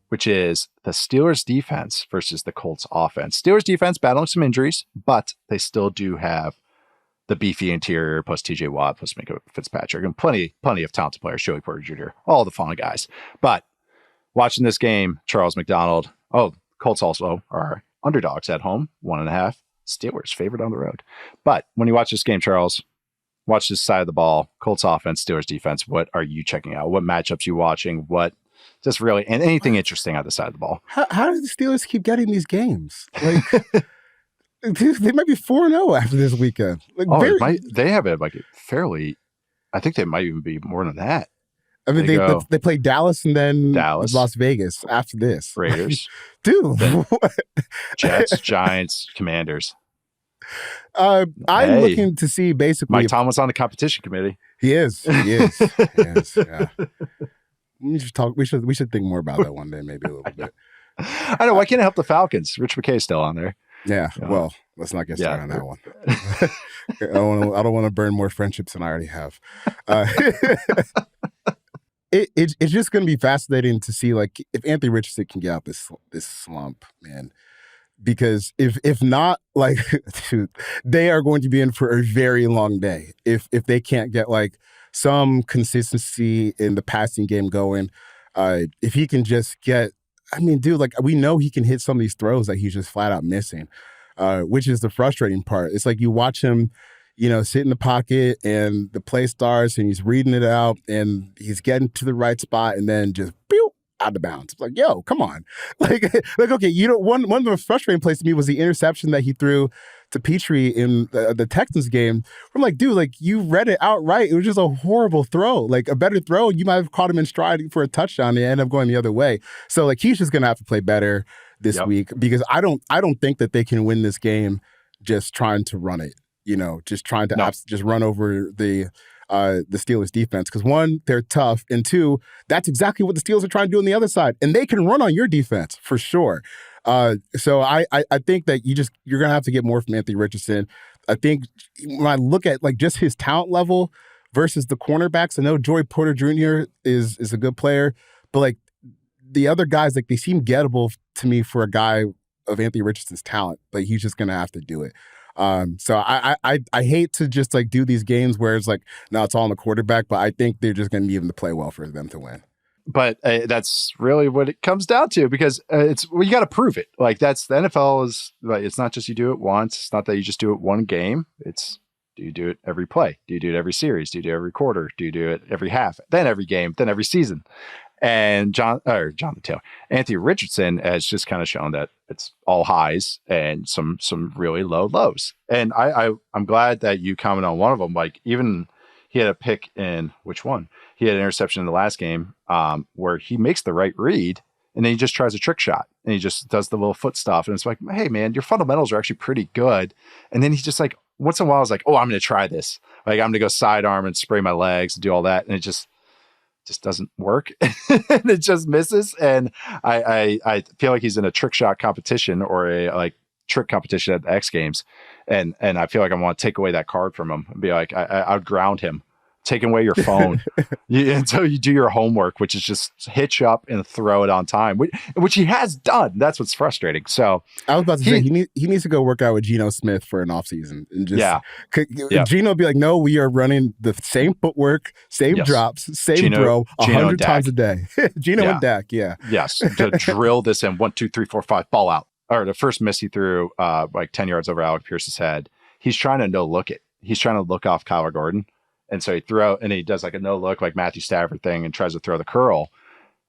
Speaker 2: which is the Steelers defense versus the Colts offense. Steelers defense battling some injuries, but they still do have the beefy interior, plus TJ Watt, plus Minka Fitzpatrick, and plenty of talented players, Joey Porter Jr., all the fun guys. But watching this game, Charles McDonald, Colts also are underdogs at home, 1.5. Steelers favored on the road. But when you watch this game, Charles, watch this side of the ball, Colts offense, Steelers defense. What are you checking out? What matchups you watching? What just really, and anything interesting on the side of the ball? How do the Steelers keep getting these games? Like, they might be 4-0 after this weekend. Like,
Speaker 1: they have it like fairly. I think they might even be more than that.
Speaker 2: I mean, they play Dallas and then Las Vegas after this.
Speaker 1: Raiders,
Speaker 2: dude.
Speaker 1: Jets, Giants, Commanders.
Speaker 2: I'm looking to see basically.
Speaker 1: Mike Tomlin's on the competition committee.
Speaker 2: He is. Yeah. We should talk. We should think more about that one day, maybe a little bit.
Speaker 1: I know. Why can't I help the Falcons? Rich McKay's still on there.
Speaker 2: Yeah. Well, let's not get started on that one. I don't want to burn more friendships than I already have. It's just going to be fascinating to see like if Anthony Richardson can get out this slump, man. Because if not, like, dude, they are going to be in for a very long day if they can't get like some consistency in the passing game going. If he can just get I mean, dude, like we know he can hit some of these throws that he's just flat out missing, which is the frustrating part. It's like you watch him, sit in the pocket and the play starts and he's reading it out and he's getting to the right spot and then just pew, out of bounds. It's like, yo, come on. Like okay, one of the frustrating plays to me was the interception that he threw to Petrie in the Texans game. I'm like, dude, like you read it outright. It was just a horrible throw. Like a better throw, you might have caught him in stride for a touchdown and end up going the other way. So like he's just gonna have to play better this week because I don't think that they can win this game just trying to run it. Just trying to just run over the Steelers defense. Because one, they're tough. And two, that's exactly what the Steelers are trying to do on the other side. And they can run on your defense for sure. So I think that you're going to have to get more from Anthony Richardson. I think when I look at like just his talent level versus the cornerbacks, I know Joey Porter Jr. is a good player, but like the other guys, like they seem gettable to me for a guy of Anthony Richardson's talent. Like he's just going to have to do it. So I hate to just like do these games where it's like, no, it's all on the quarterback, but I think they're just going to need him to play well for them to win.
Speaker 1: But that's really what it comes down to because you got to prove it. Like that's the NFL is like, it's not just you do it once. It's not that you just do it one game. It's do you do it every play? Do you do it every series? Do you do it every quarter? Do you do it every half? Then every game? Then every season? And Jonathan Taylor, Anthony Richardson has just kind of shown that it's all highs and some really low lows. And I'm glad that you comment on one of them. Like even he had a pick in which one? He had an interception in the last game where he makes the right read and then he just tries a trick shot and he just does the little foot stuff. And it's like, hey man, your fundamentals are actually pretty good. And then he's just like, once in a while, I was like, oh, I'm going to try this. Like I'm going to go sidearm and spray my legs and do all that. And it just doesn't work and it just misses. And I feel like he's in a trick shot competition or a like trick competition at the X Games. And I feel like I want to take away that card from him and be like, I would ground him, taking away your phone until you do your homework, which is just hitch up and throw it on time, which he has done. That's what's frustrating. So
Speaker 2: I was about to say he needs to go work out with Geno Smith for an offseason and just Geno would be like, no, we are running the same footwork, same drops, same throw 100 times a day. Geno and Dak,
Speaker 1: yes, to drill this in 1, 2, 3, 4, 5, ball out. Or the first miss he threw like 10 yards over Alec Pierce's head. He's trying to no look it. He's trying to look off Kyler Gordon. And so he he does like a no look, like Matthew Stafford thing and tries to throw the curl.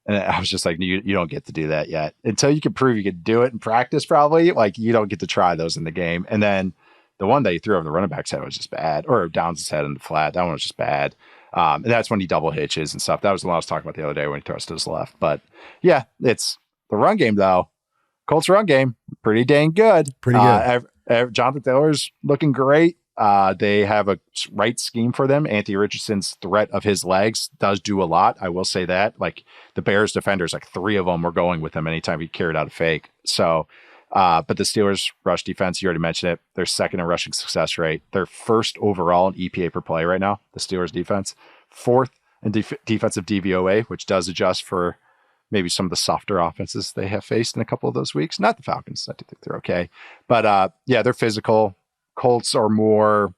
Speaker 1: And I was just like, you don't get to do that yet until you can prove you can do it in practice. Probably like you don't get to try those in the game. And then the one that he threw over the running back's head was just bad, or Downs' head in the flat. That one was just bad. And that's when he double hitches and stuff. That was the one I was talking about the other day when he throws to his left. But yeah, it's the run game though. Colts run game, pretty dang good.
Speaker 2: Pretty good.
Speaker 1: Jonathan Taylor's looking great. They have a right scheme for them. Anthony Richardson's threat of his legs does do a lot. I will say that. Like the Bears defenders, like 3 of them were going with him anytime he carried out a fake. So, but the Steelers rush defense, you already mentioned it. They're second in rushing success rate. They're first overall in EPA per play right now. The Steelers defense, fourth in defensive DVOA, which does adjust for maybe some of the softer offenses they have faced in a couple of those weeks. Not the Falcons. I do think they're okay. But they're physical. Colts are more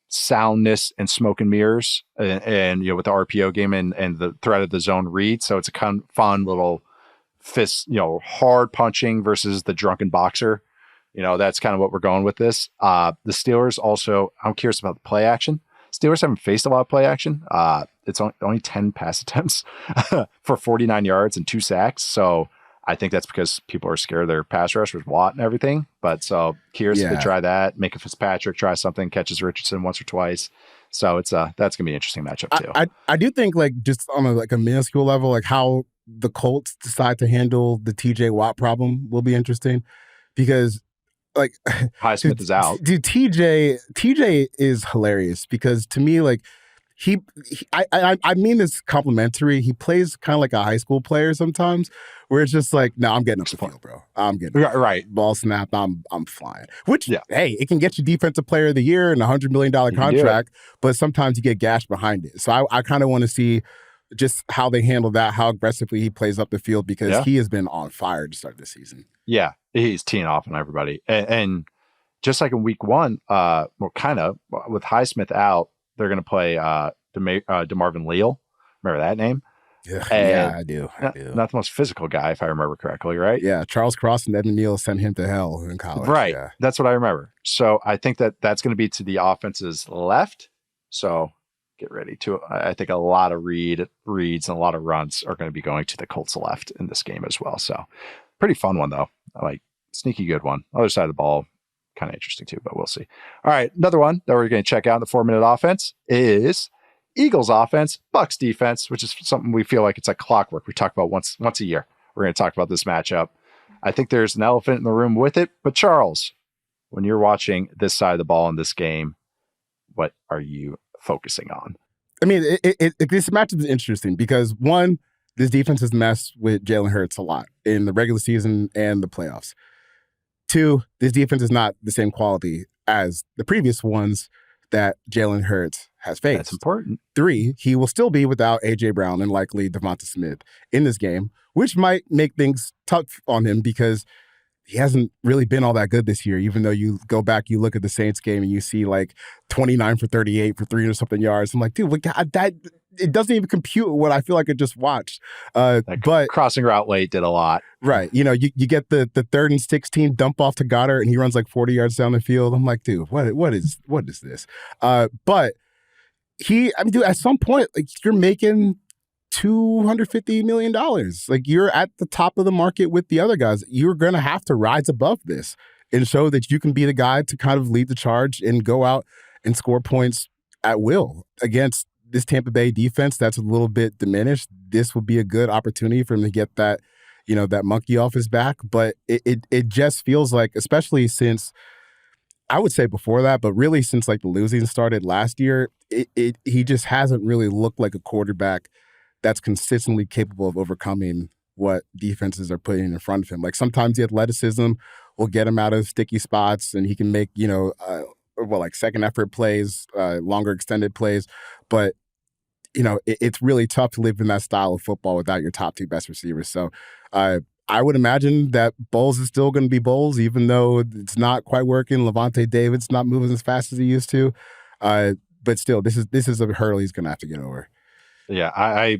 Speaker 1: soundness and smoke and mirrors and with the RPO game and the threat of the zone read. So it's a fun little fist, hard punching versus the drunken boxer. That's kind of what we're going with this. The Steelers also, I'm curious about the play action. Steelers haven't faced a lot of play action. It's only 10 pass attempts for 49 yards and 2 sacks. So I think that's because people are scared of their pass rush with Watt and everything. But so curious if they try that. Make a Fitzpatrick try something, catches Richardson once or twice. So it's that's gonna be an interesting matchup too.
Speaker 2: I do think like just on a minuscule level, like how the Colts decide to handle the TJ Watt problem will be interesting because like
Speaker 1: Highsmith is out.
Speaker 2: Dude, TJ is hilarious because to me, like I mean this complimentary. He plays kind of like a high school player sometimes, where it's just like, no, I'm getting up the field, bro. I'm getting
Speaker 1: right.
Speaker 2: Ball snap. I'm flying. Which, hey, it can get you Defensive Player of the Year and $100 million contract, but sometimes you get gashed behind it. So I kind of want to see just how they handle that, how aggressively he plays up the field because he has been on fire to start this season. Yeah,
Speaker 1: he's teeing off on everybody, and just like in week 1, kind of with Highsmith out. They're going to play DeMarvin Leal. Remember that name?
Speaker 2: Yeah,
Speaker 1: And
Speaker 2: I do.
Speaker 1: not the most physical guy, if I remember correctly, right?
Speaker 2: Yeah, Charles Cross and Evan Neal sent him to hell in college.
Speaker 1: Right.
Speaker 2: Yeah.
Speaker 1: That's what I remember. So I think that's going to be to the offense's left. So get ready to, I think a lot of reads and a lot of runs are going to be going to the Colts left in this game as well. So pretty fun one, though. Like sneaky good one. Other side of the ball, kind of interesting too, but we'll see. All right. Another one that we're going to check out in the 4-minute offense is Eagles offense, Bucs defense, which is something we feel like it's like clockwork. We talk about once a year. We're going to talk about this matchup. I think there's an elephant in the room with it. But Charles, when you're watching this side of the ball in this game, what are you focusing on?
Speaker 2: I mean, this matchup is interesting because one, this defense has messed with Jalen Hurts a lot in the regular season and the playoffs. Two, this defense is not the same quality as the previous ones that Jalen Hurts has faced.
Speaker 1: That's important.
Speaker 2: Three, he will still be without A.J. Brown and likely Devonta Smith in this game, which might make things tough on him because he hasn't really been all that good this year, even though you go back, you look at the Saints game and you see like 29 for 38 for 300-something yards. I'm like, dude, that it doesn't even compute what I feel like I just watched. But
Speaker 1: crossing route late did a lot.
Speaker 2: Right. You get the 3rd and 16 dump off to Goddard and he runs like 40 yards down the field. I'm like, dude, what is this? But dude, at some point, like you're making $250 million. Like you're at the top of the market with the other guys. You're going to have to rise above this and show that you can be the guy to kind of lead the charge and go out and score points at will against this Tampa Bay defense that's a little bit diminished. This would be a good opportunity for him to get that, that monkey off his back. But it just feels like, especially since I would say before that, but really since like the losing started last year, he just hasn't really looked like a quarterback that's consistently capable of overcoming what defenses are putting in front of him. Like sometimes the athleticism will get him out of sticky spots and he can make, like second effort plays, longer extended plays. But, it's really tough to live in that style of football without your top 2 best receivers. So I would imagine that Bowles is still going to be Bowles, even though it's not quite working. Levante David's not moving as fast as he used to. But still, this is a hurdle he's going to have to get over.
Speaker 1: Yeah,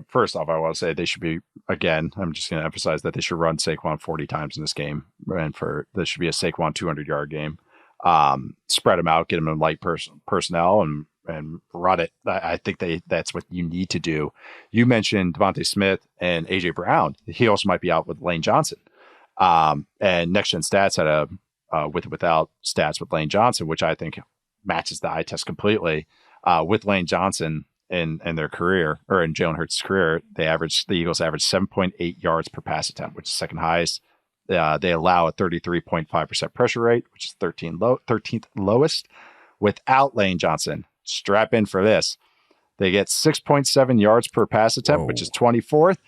Speaker 1: first off, I want to say they should be, again, I'm just going to emphasize that they should run Saquon 40 times in this game. And this should be a Saquon 200-yard game. Spread them out, get them in light personnel and run it. I think that's what you need to do. You mentioned Devonta Smith and A.J. Brown. He also might be out with Lane Johnson. And Next Gen Stats had a with without stats with Lane Johnson, which I think matches the eye test completely. With Lane Johnson, in their career, or in Jalen Hurts' career, the Eagles average 7.8 yards per pass attempt, which is second highest. They allow a 33.5% pressure rate, which is 13th lowest. Without Lane Johnson, strap in for this. They get 6.7 yards per pass attempt, which is 24th.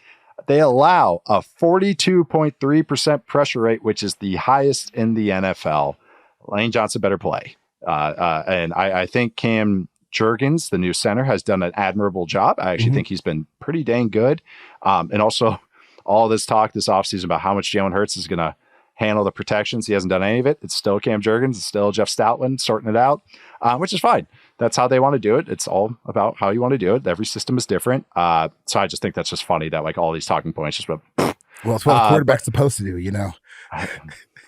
Speaker 1: They allow a 42.3% pressure rate, which is the highest in the NFL. Lane Johnson better play. And I think Cam Jurgens, the new center, has done an admirable job. I actually think he's been pretty dang good. And also all this talk this offseason about how much Jalen Hurts is going to handle the protections. He hasn't done any of it. It's still Cam Jurgens. It's still Jeff Stoutland sorting it out, which is fine. That's how they want to do it. It's all about how you want to do it. Every system is different. So I just think that's just funny that like all these talking points just went.
Speaker 2: Well, it's what a quarterback's supposed to do,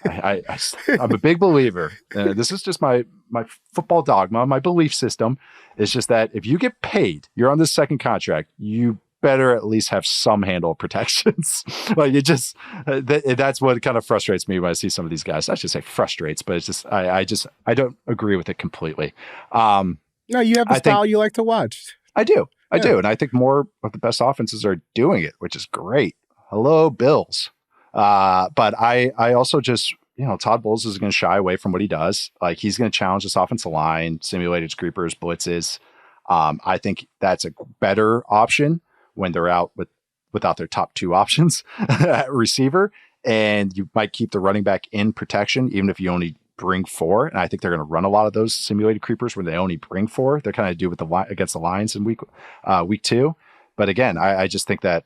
Speaker 1: I'm a big believer. This is just my football dogma. My belief system is just that if you get paid, you're on this second contract, you better at least have some handle of protections. Like it just that's what kind of frustrates me when I see some of these guys. I should say frustrates, but it's just I don't agree with it completely.
Speaker 2: No, you have the style you like to watch.
Speaker 1: I do, and I think more of the best offenses are doing it, which is great. Hello, Bills. But I also just, Todd Bowles is going to shy away from what he does. Like he's going to challenge this offensive line, simulated creepers, blitzes. I think that's a better option when they're out without their top 2 options at receiver. And you might keep the running back in protection, even if you only bring 4. And I think they're going to run a lot of those simulated creepers when they only bring 4. They're kind of do with against the Lions in week 2. But again, I just think that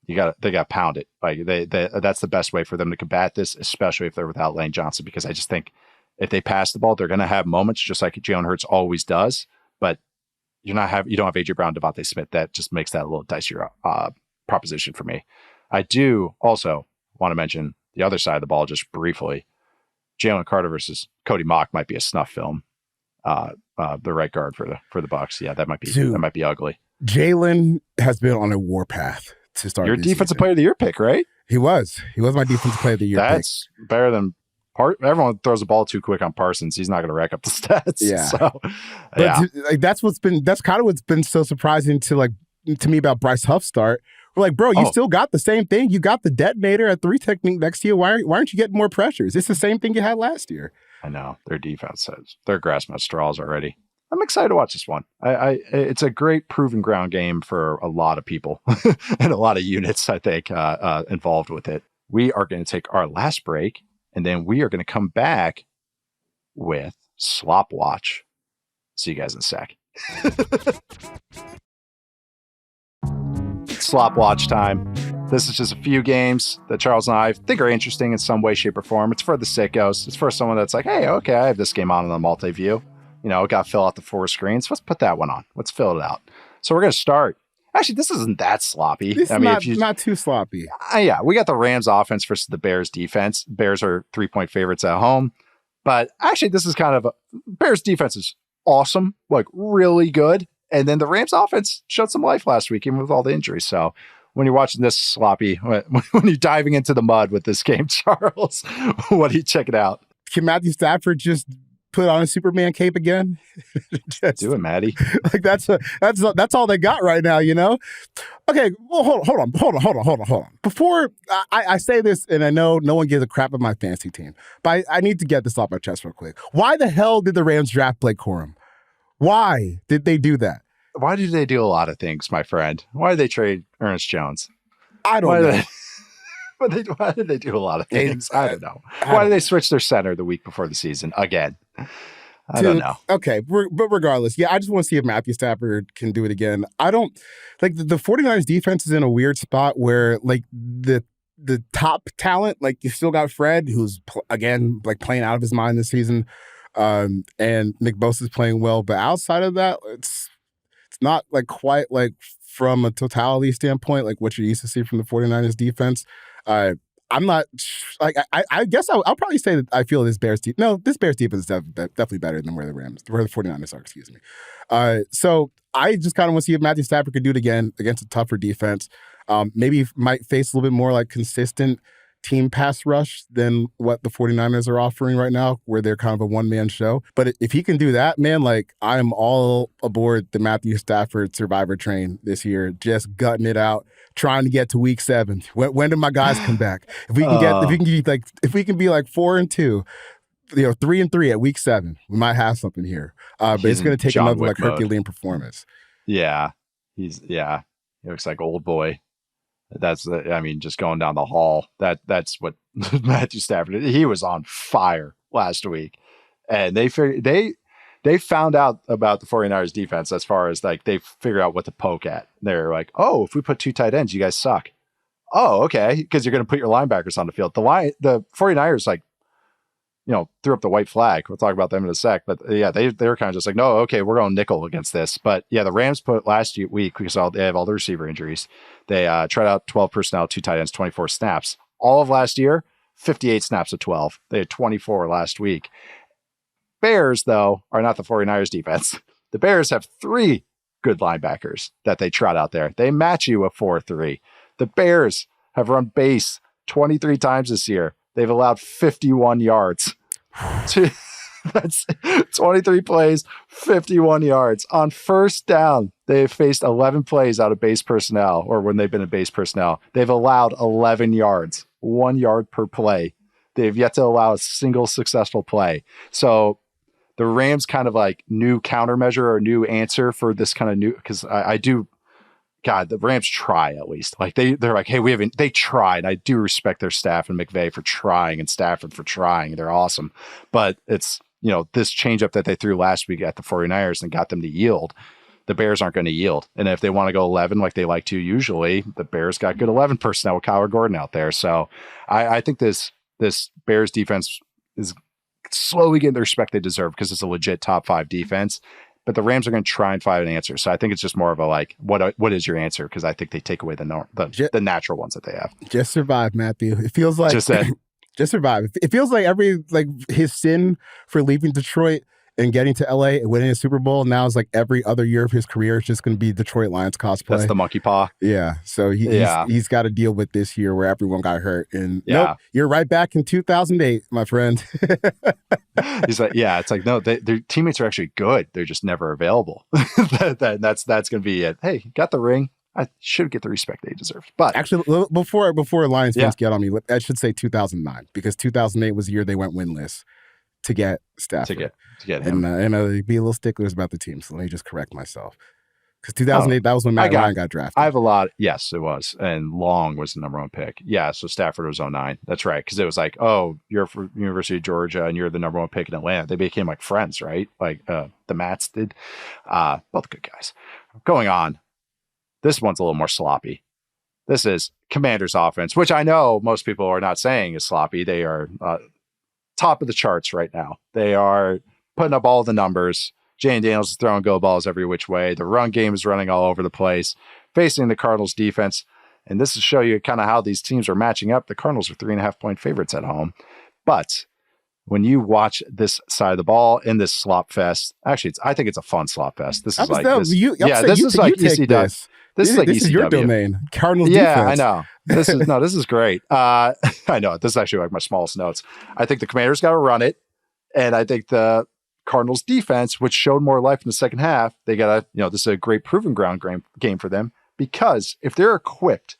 Speaker 1: they got to pound it. Like that's the best way for them to combat this, especially if they're without Lane Johnson, because I just think if they pass the ball, they're going to have moments just like Jalen Hurts always does. But you don't have AJ Brown, Devontae Smith. That just makes that a little dicier proposition for me. I do also want to mention the other side of the ball just briefly. Jalen Carter versus Cody Mock might be a snuff film. The right guard for the Bucs. Yeah, that might be ugly.
Speaker 2: Jalen has been on a warpath to start.
Speaker 1: Your defensive player of the year pick, right?
Speaker 2: He was my defensive player of the year.
Speaker 1: That's better than everyone throws the ball too quick on Parsons. He's not going to rack up the stats.
Speaker 2: Yeah.
Speaker 1: So,
Speaker 2: that's kind of what's been so surprising to me about Bryce Huff's start. We're like, bro, you still got the same thing. You got the detonator at 3 technique next to you. Why aren't you getting more pressures? It's the same thing you had last year.
Speaker 1: I know their defense they're grasping at straws already. I'm excited to watch this one. It's a great proven ground game for a lot of people and a lot of units, I think, involved with it. We are going to take our last break, and then we are going to come back with Slop Watch. See you guys in a sec. Slop Watch time. This is just a few games that Charles and I think are interesting in some way, shape, or form. It's for the sickos. It's for someone that's like, hey, okay, I have this game on the multi-view. Got to fill out the 4 screens. Let's put that one on. Let's fill it out. So we're going to start. Actually, this isn't that sloppy.
Speaker 2: Not too sloppy.
Speaker 1: Yeah, we got the Rams offense versus the Bears defense. Bears are 3-point favorites at home. But actually, this is kind of Bears defense is awesome, like really good. And then the Rams offense showed some life last week, even with all the injuries. So when you're watching this sloppy, when you're diving into the mud with this game, Charles, what do you check it out?
Speaker 2: Can Matthew Stafford just put on a Superman cape again?
Speaker 1: Do it, Maddie.
Speaker 2: Like that's all they got right now, Okay, well, hold on. Before I say this, and I know no one gives a crap about my fantasy team, but I need to get this off my chest real quick. Why the hell did the Rams draft Blake Corum? Why did they do that?
Speaker 1: Why do they do a lot of things, my friend? Why did they trade Ernest Jones?
Speaker 2: I don't know.
Speaker 1: Why did they do a lot of things? I don't know. Why did they switch their center the week before the season again? I don't know.
Speaker 2: Okay, but regardless, I just want to see if Matthew Stafford can do it again. I don't like the 49ers defense is in a weird spot where the top talent, you still got Fred, who's again playing out of his mind this season, and Nick Bosa's playing well, but outside of that, it's not quite from a totality standpoint, what you're used to see from the 49ers defense. I'm not I guess I'll probably say that I feel this Bears defense is definitely better than where the 49ers are, excuse me. So I just kind of want to see if Matthew Stafford could do it again against a tougher defense. Maybe might face a little bit more consistent team pass rush than what the 49ers are offering right now, where they're kind of a one-man show. But if he can do that, man, I'm all aboard the Matthew Stafford survivor train this year, just gutting it out, trying to get to week 7. When do my guys come back? If we can be 4-2, 3-3 at week 7, we might have something here. But it's going to take another Herculean performance.
Speaker 1: Yeah, he looks like old boy. That's just going down the hall. That's what Matthew Stafford. He was on fire last week, and they found out about the 49ers defense as far as they figure out what to poke at. They're like, oh, if we put 2 tight ends, you guys suck. Oh, okay, because you're going to put your linebackers on the field. The 49ers threw up the white flag. We'll talk about them in a sec. But yeah, they're kind of just no, okay, we're going nickel against this. But yeah, the Rams put last week, because they have all the receiver injuries, they tried out 12 personnel, 2 tight ends, 24 snaps. All of last year, 58 snaps of 12. They had 24 last week. Bears, though, are not the 49ers defense. The Bears have 3 good linebackers that they trot out there. They match you a 4-3. The Bears have run base 23 times this year. They've allowed 51 yards. That's 23 plays, 51 yards. On first down, they've faced 11 plays out of base personnel, or when they've been in base personnel. They've allowed 11 yards, 1 yard per play. They've yet to allow a single successful play. So the Rams kind of new countermeasure or new answer for this kind of new, because I do, God, the Rams try at least. They're hey, they tried. I do respect their staff and McVay for trying and Stafford for trying. They're awesome. But it's, this changeup that they threw last week at the 49ers and got them to yield. The Bears aren't going to yield. And if they want to go 11 like they like to usually, the Bears got good 11 personnel with Kyler Gordon out there. So I think this Bears defense is slowly getting the respect they deserve because it's a legit top 5 defense. but the Rams are going to try and find an answer. So I think it's just more of a like, what is your answer? Because I think they take away the natural ones that they have.
Speaker 2: Just survive, Matthew. It feels like just survive. It feels like his sin for leaving Detroit and getting to LA and winning a Super Bowl now is like every other year of his career is just going to be Detroit Lions cosplay.
Speaker 1: That's the monkey paw.
Speaker 2: Yeah. So he's got to deal with this year where everyone got hurt. And nope, you're right back in 2008, my friend.
Speaker 1: He's like, it's like, no, their teammates are actually good. They're just never available. That's going to be it. Hey, got the ring. I should get the respect they deserve. But
Speaker 2: actually, before Lions fans get on me, I should say 2009 because 2008 was the year they went winless to get Stafford. To get him. And be a little sticklers about the team. So let me just correct myself. Because 2008, that was when Matt Ryan got drafted.
Speaker 1: I have a lot. Yes, it was. And Long was the number one pick. Yeah, so Stafford was 09. That's right. Because it was like, oh, you're from University of Georgia and you're the number one pick in Atlanta. They became like friends, right? Like the Mats did. Both good guys. Going on. This one's a little more sloppy. This is Commanders offense, which I know most people are not saying is sloppy. They are top of the charts right now. They are putting up all the numbers. Jayden Daniels is throwing go balls every which way. The run game is running all over the place, facing the Cardinals defense. And this will show you kind of how these teams are matching up. The Cardinals are 3.5-point favorites at home. But when you watch this side of the ball in this slop fest, actually, I think it's a fun slop fest. This is like this. This is like ECW. This is your domain.
Speaker 2: Cardinals defense.
Speaker 1: I know. This is great. I know. This is actually like my smallest notes. I think the Commanders got to run it. And I think the Cardinals defense, which showed more life in the second half, they got to, this is a great proving ground game for them. Because if they're equipped,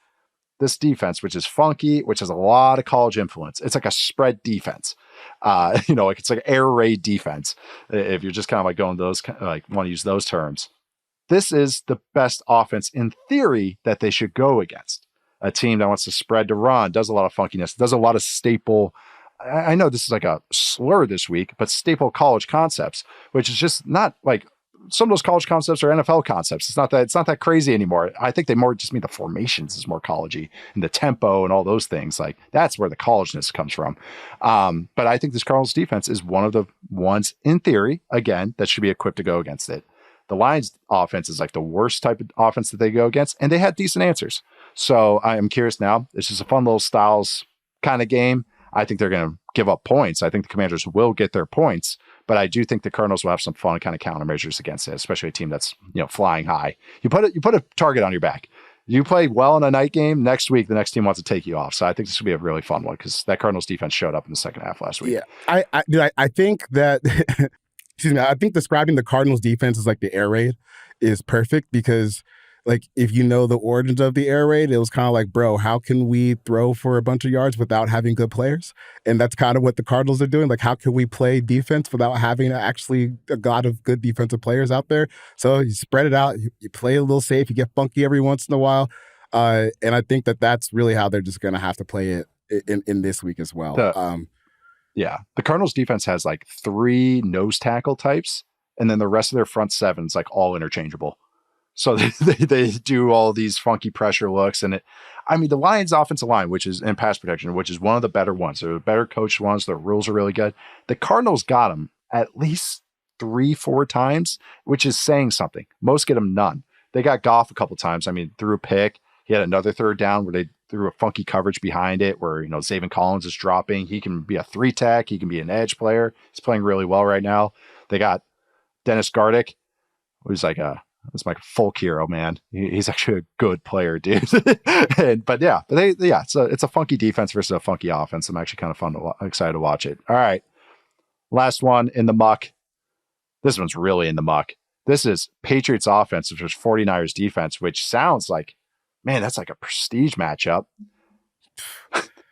Speaker 1: this defense, which is funky, which has a lot of college influence, it's like a spread defense. Like it's like air raid defense. If you're just kind of like going those, like want to use those terms. This is the best offense in theory that they should go against. A team that wants to spread to run, does a lot of funkiness, does a lot of staple. I know this is like a slur this week, but staple college concepts, which is just not like some of those college concepts are NFL concepts. It's not that crazy anymore. I think they more just mean the formations is more collegey and the tempo and all those things. Like that's where the collegeness comes from. But I think this Cardinals defense is one of the ones in theory, again, that should be equipped to go against it. The Lions offense is like the worst type of offense that they go against, and they had decent answers. So I am curious now. It's just a fun little styles kind of game. I think they're going to give up points. I think the Commanders will get their points, but I do think the Cardinals will have some fun kind of countermeasures against it, especially a team that's flying high. You put a target on your back. You play well in a night game. Next week, the next team wants to take you off. So I think this will be a really fun one because that Cardinals defense showed up in the second half last week.
Speaker 2: Yeah, I think that. Excuse me. I think describing the Cardinals defense as like the air raid is perfect because, like, if you know the origins of the air raid, it was kind of like, bro, how can we throw for a bunch of yards without having good players? And that's kind of what the Cardinals are doing. Like, how can we play defense without having actually a lot of good defensive players out there? So you spread it out. You play a little safe. You get funky every once in a while. And I think that that's really how they're just going to have to play it in this week as well.
Speaker 1: The Cardinals defense has like 3 nose tackle types, and then the rest of their front 7's like all interchangeable. So they do all these funky pressure looks. And the Lions offensive line, which is in pass protection, which is one of the better ones. They're the better coached ones. Their rules are really good. The Cardinals got them at least 3-4 times, which is saying something. Most get them none. They got Goff a couple times. Threw a pick. He had another third down where they threw a funky coverage behind it where, Zaven Collins is dropping. He can be a 3-tech. He can be an edge player. He's playing really well right now. They got Dennis Gardick, who's like it's my folk hero, man. He's actually a good player, dude. It's a funky defense versus a funky offense. I'm actually kind of excited to watch it. All right. Last one in the muck. This one's really in the muck. This is Patriots offense versus 49ers defense, which sounds like, man, that's like a prestige matchup.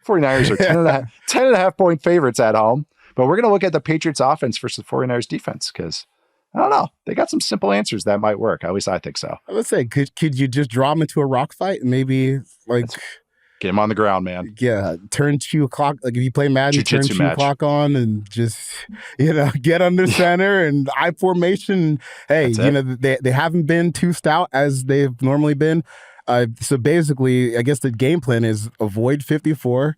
Speaker 1: 49ers are 10.5 point favorites at home, but we're going to look at the Patriots offense versus the 49ers defense because I don't know. They got some simple answers that might work. At least I think so.
Speaker 2: I would say, could you just draw him into a rock fight and maybe
Speaker 1: get him on the ground, man?
Speaker 2: Yeah, turn 2 o'clock. Like if you play Madden, turn 2 o'clock on and just get under center and I formation. Hey, they haven't been too stout as they've normally been. So basically, I guess the game plan is avoid 54.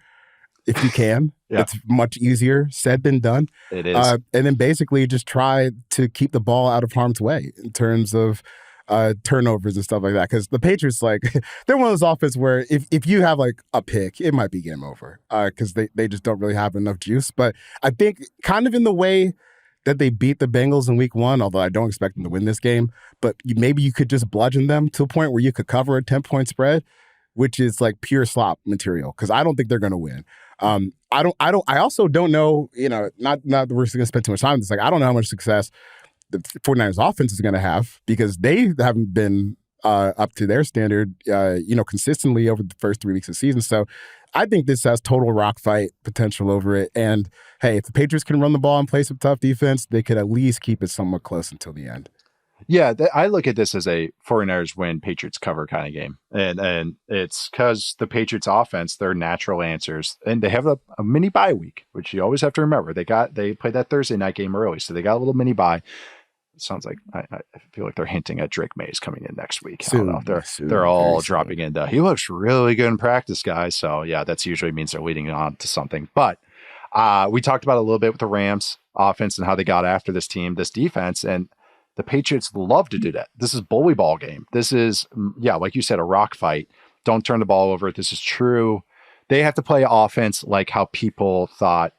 Speaker 2: if you can.
Speaker 1: Yeah.
Speaker 2: It's much easier said than done.
Speaker 1: It is.
Speaker 2: And then basically just try to keep the ball out of harm's way in terms of turnovers and stuff like that. Because the Patriots, like, they're one of those offenses where if you have like a pick, it might be game over because they just don't really have enough juice. But I think kind of in the way that they beat the Bengals in week 1, although I don't expect them to win this game, but maybe you could just bludgeon them to a point where you could cover a 10-point spread, which is like pure slop material, because I don't think they're going to win. I also don't know, not that we're going to spend too much time. It's like, I don't know how much success the 49ers offense is going to have because they haven't been up to their standard, consistently over the first 3 weeks of the season. So I think this has total rock fight potential over it. And hey, if the Patriots can run the ball and play some tough defense, they could at least keep it somewhat close until the end.
Speaker 1: Yeah, I look at this as a 49ers win, Patriots cover kind of game. And it's because the Patriots offense, their natural answers, and they have a mini bye week, which you always have to remember. They played that Thursday night game early, so they got a little mini bye. It sounds like I feel like they're hinting at Drake Mays coming in next week. I don't know. They're all dropping into. He looks really good in practice, guys. So yeah, that's usually means they're leading on to something. But we talked about a little bit with the Rams offense and how they got after this team, this defense, and the Patriots love to do that. This is bully ball game. This is, like you said, a rock fight. Don't turn the ball over. This is true. They have to play offense like how people thought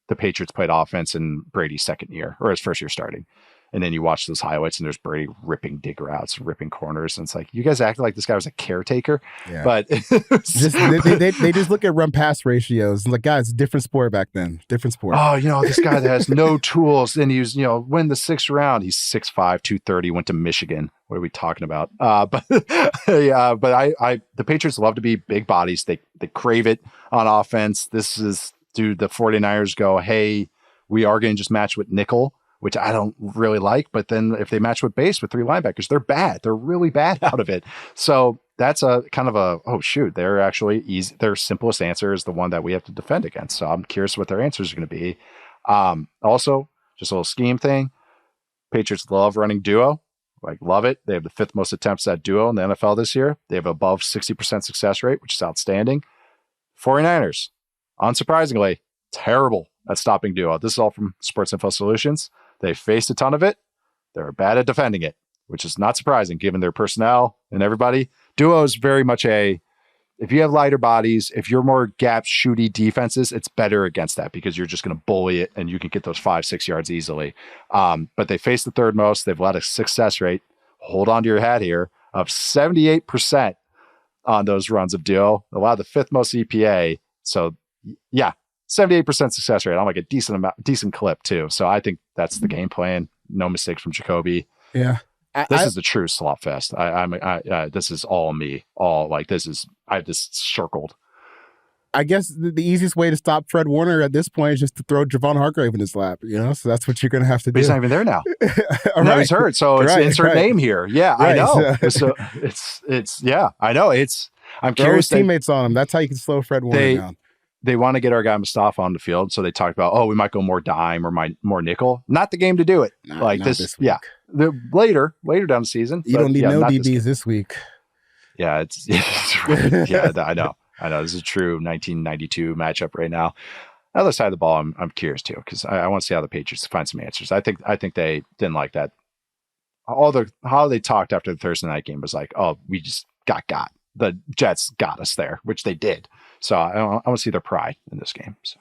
Speaker 1: the Patriots played offense in Brady's second year or his first year starting. And then you watch those highlights and there's Brady ripping dig routes, ripping corners. And it's like, you guys acted like this guy was a caretaker. Yeah. But
Speaker 2: they just look at run pass ratios. And like, guys, different sport back then. Different sport.
Speaker 1: Oh, this guy that has no tools. And he was, win the 6th round. He's 6'5", 230, went to Michigan. What are we talking about? But the Patriots love to be big bodies. They crave it on offense. The 49ers go, hey, we are going to just match with nickel, which I don't really like. But then if they match with base with 3 linebackers, they're bad. They're really bad out of it. So that's a kind of they're actually easy. Their simplest answer is the one that we have to defend against. So I'm curious what their answers are going to be. Also, just a little scheme thing. Patriots love running duo. Love it. They have the 5th most attempts at duo in the NFL this year. They have above 60% success rate, which is outstanding. 49ers, unsurprisingly, terrible at stopping duo. This is all from Sports Info Solutions. They faced a ton of it. They're bad at defending it, which is not surprising given their personnel and everybody. Duo is very much if you have lighter bodies, if you're more gap shooty defenses, it's better against that because you're just going to bully it and you can get those 5-6 yards easily. But they faced the 3rd most. They've allowed a success rate, hold on to your hat here, of 78% on those runs of duo. Allowed the 5th most EPA. So yeah, 78% success rate. I'm like a decent clip too. So I think that's the game plan. No mistakes from Jacoby.
Speaker 2: Yeah.
Speaker 1: This is the true slop fest. This is all me. I have this circled.
Speaker 2: I guess the easiest way to stop Fred Warner at this point is just to throw Javon Hargrave in his lap, So that's what you're going to have to do.
Speaker 1: But he's not even there now. No, he's hurt. So it's insert name here. Yeah, right. I know. So it's I know. I'm
Speaker 2: throw
Speaker 1: curious.
Speaker 2: His teammates on him. That's how you can slow Fred Warner down.
Speaker 1: They want to get our guy Mustafa on the field, so they talked about, we might go more dime or more nickel. Not the game to do it.
Speaker 2: Not this week.
Speaker 1: Yeah. Later down the season.
Speaker 2: You don't need no DBs this week.
Speaker 1: Yeah, it's right. Yeah, I know. This is a true 1992 matchup right now. Other side of the ball, I'm curious too, because I want to see how the Patriots find some answers. I think they didn't like that. How they talked after the Thursday night game was like, we just got. The Jets got us there, which they did. So I want to see their pride in this game. So,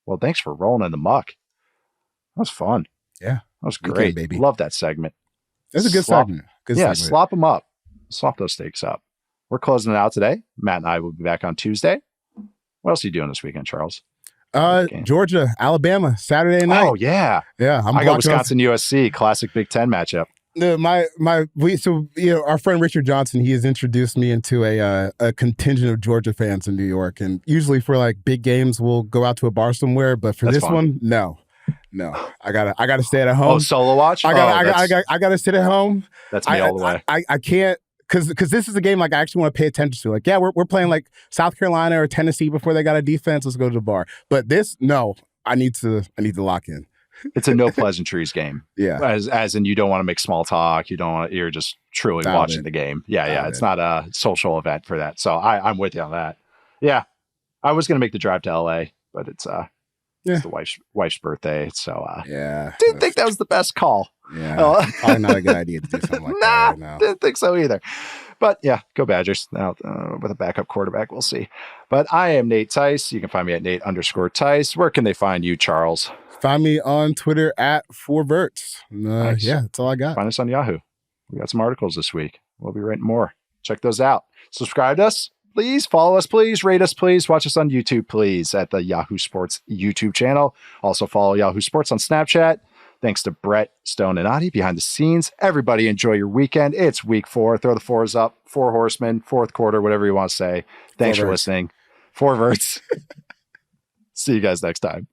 Speaker 1: well, thanks for rolling in the muck. That was fun.
Speaker 2: Yeah,
Speaker 1: that was great,
Speaker 2: baby.
Speaker 1: Love that segment.
Speaker 2: That's a good segment.
Speaker 1: Slop them up. Slop those steaks up. We're closing it out today. Matt and I will be back on Tuesday. What else are you doing this weekend, Charles?
Speaker 2: Georgia, Alabama, Saturday night.
Speaker 1: Oh yeah. I got Wisconsin USC, classic Big Ten matchup.
Speaker 2: Our friend Richard Johnson, he has introduced me into a contingent of Georgia fans in New York, and usually for big games we'll go out to a bar somewhere, but for this one, no, I gotta stay at home.
Speaker 1: Solo watch.
Speaker 2: I gotta sit at home.
Speaker 1: That's me all the way.
Speaker 2: I can't because this is a game I actually want to pay attention to. We're playing South Carolina or Tennessee before they got a defense. Let's go to the bar. But this, no, I need to lock in.
Speaker 1: It's a no pleasantries game.
Speaker 2: Yeah.
Speaker 1: As in you don't want to make small talk. You're just truly watching the game. Yeah. It's not a social event for that. So I'm with you on that. Yeah. I was going to make the drive to LA, but it's
Speaker 2: Yeah.
Speaker 1: the wife's birthday. So
Speaker 2: Yeah.
Speaker 1: didn't think that was the best call.
Speaker 2: Yeah. Probably not a good idea to do something like that right now.
Speaker 1: Didn't think so either. But yeah, go Badgers. Now with a backup quarterback, we'll see. But I am Nate Tice. You can find me at Nate_Tice. Where can they find you, Charles?
Speaker 2: Find me on Twitter at 4verts.
Speaker 1: Nice.
Speaker 2: Yeah, that's all I got.
Speaker 1: Find us on Yahoo. We got some articles this week. We'll be writing more. Check those out. Subscribe to us. Please follow us. Please rate us. Please watch us on YouTube, please, at the Yahoo Sports YouTube channel. Also follow Yahoo Sports on Snapchat. Thanks to Brett, Stone, and Adi behind the scenes. Everybody enjoy your weekend. It's week 4. Throw the 4s up. 4 horsemen, 4th quarter, whatever you want to say. Thanks for listening. 4 verts. See you guys next time.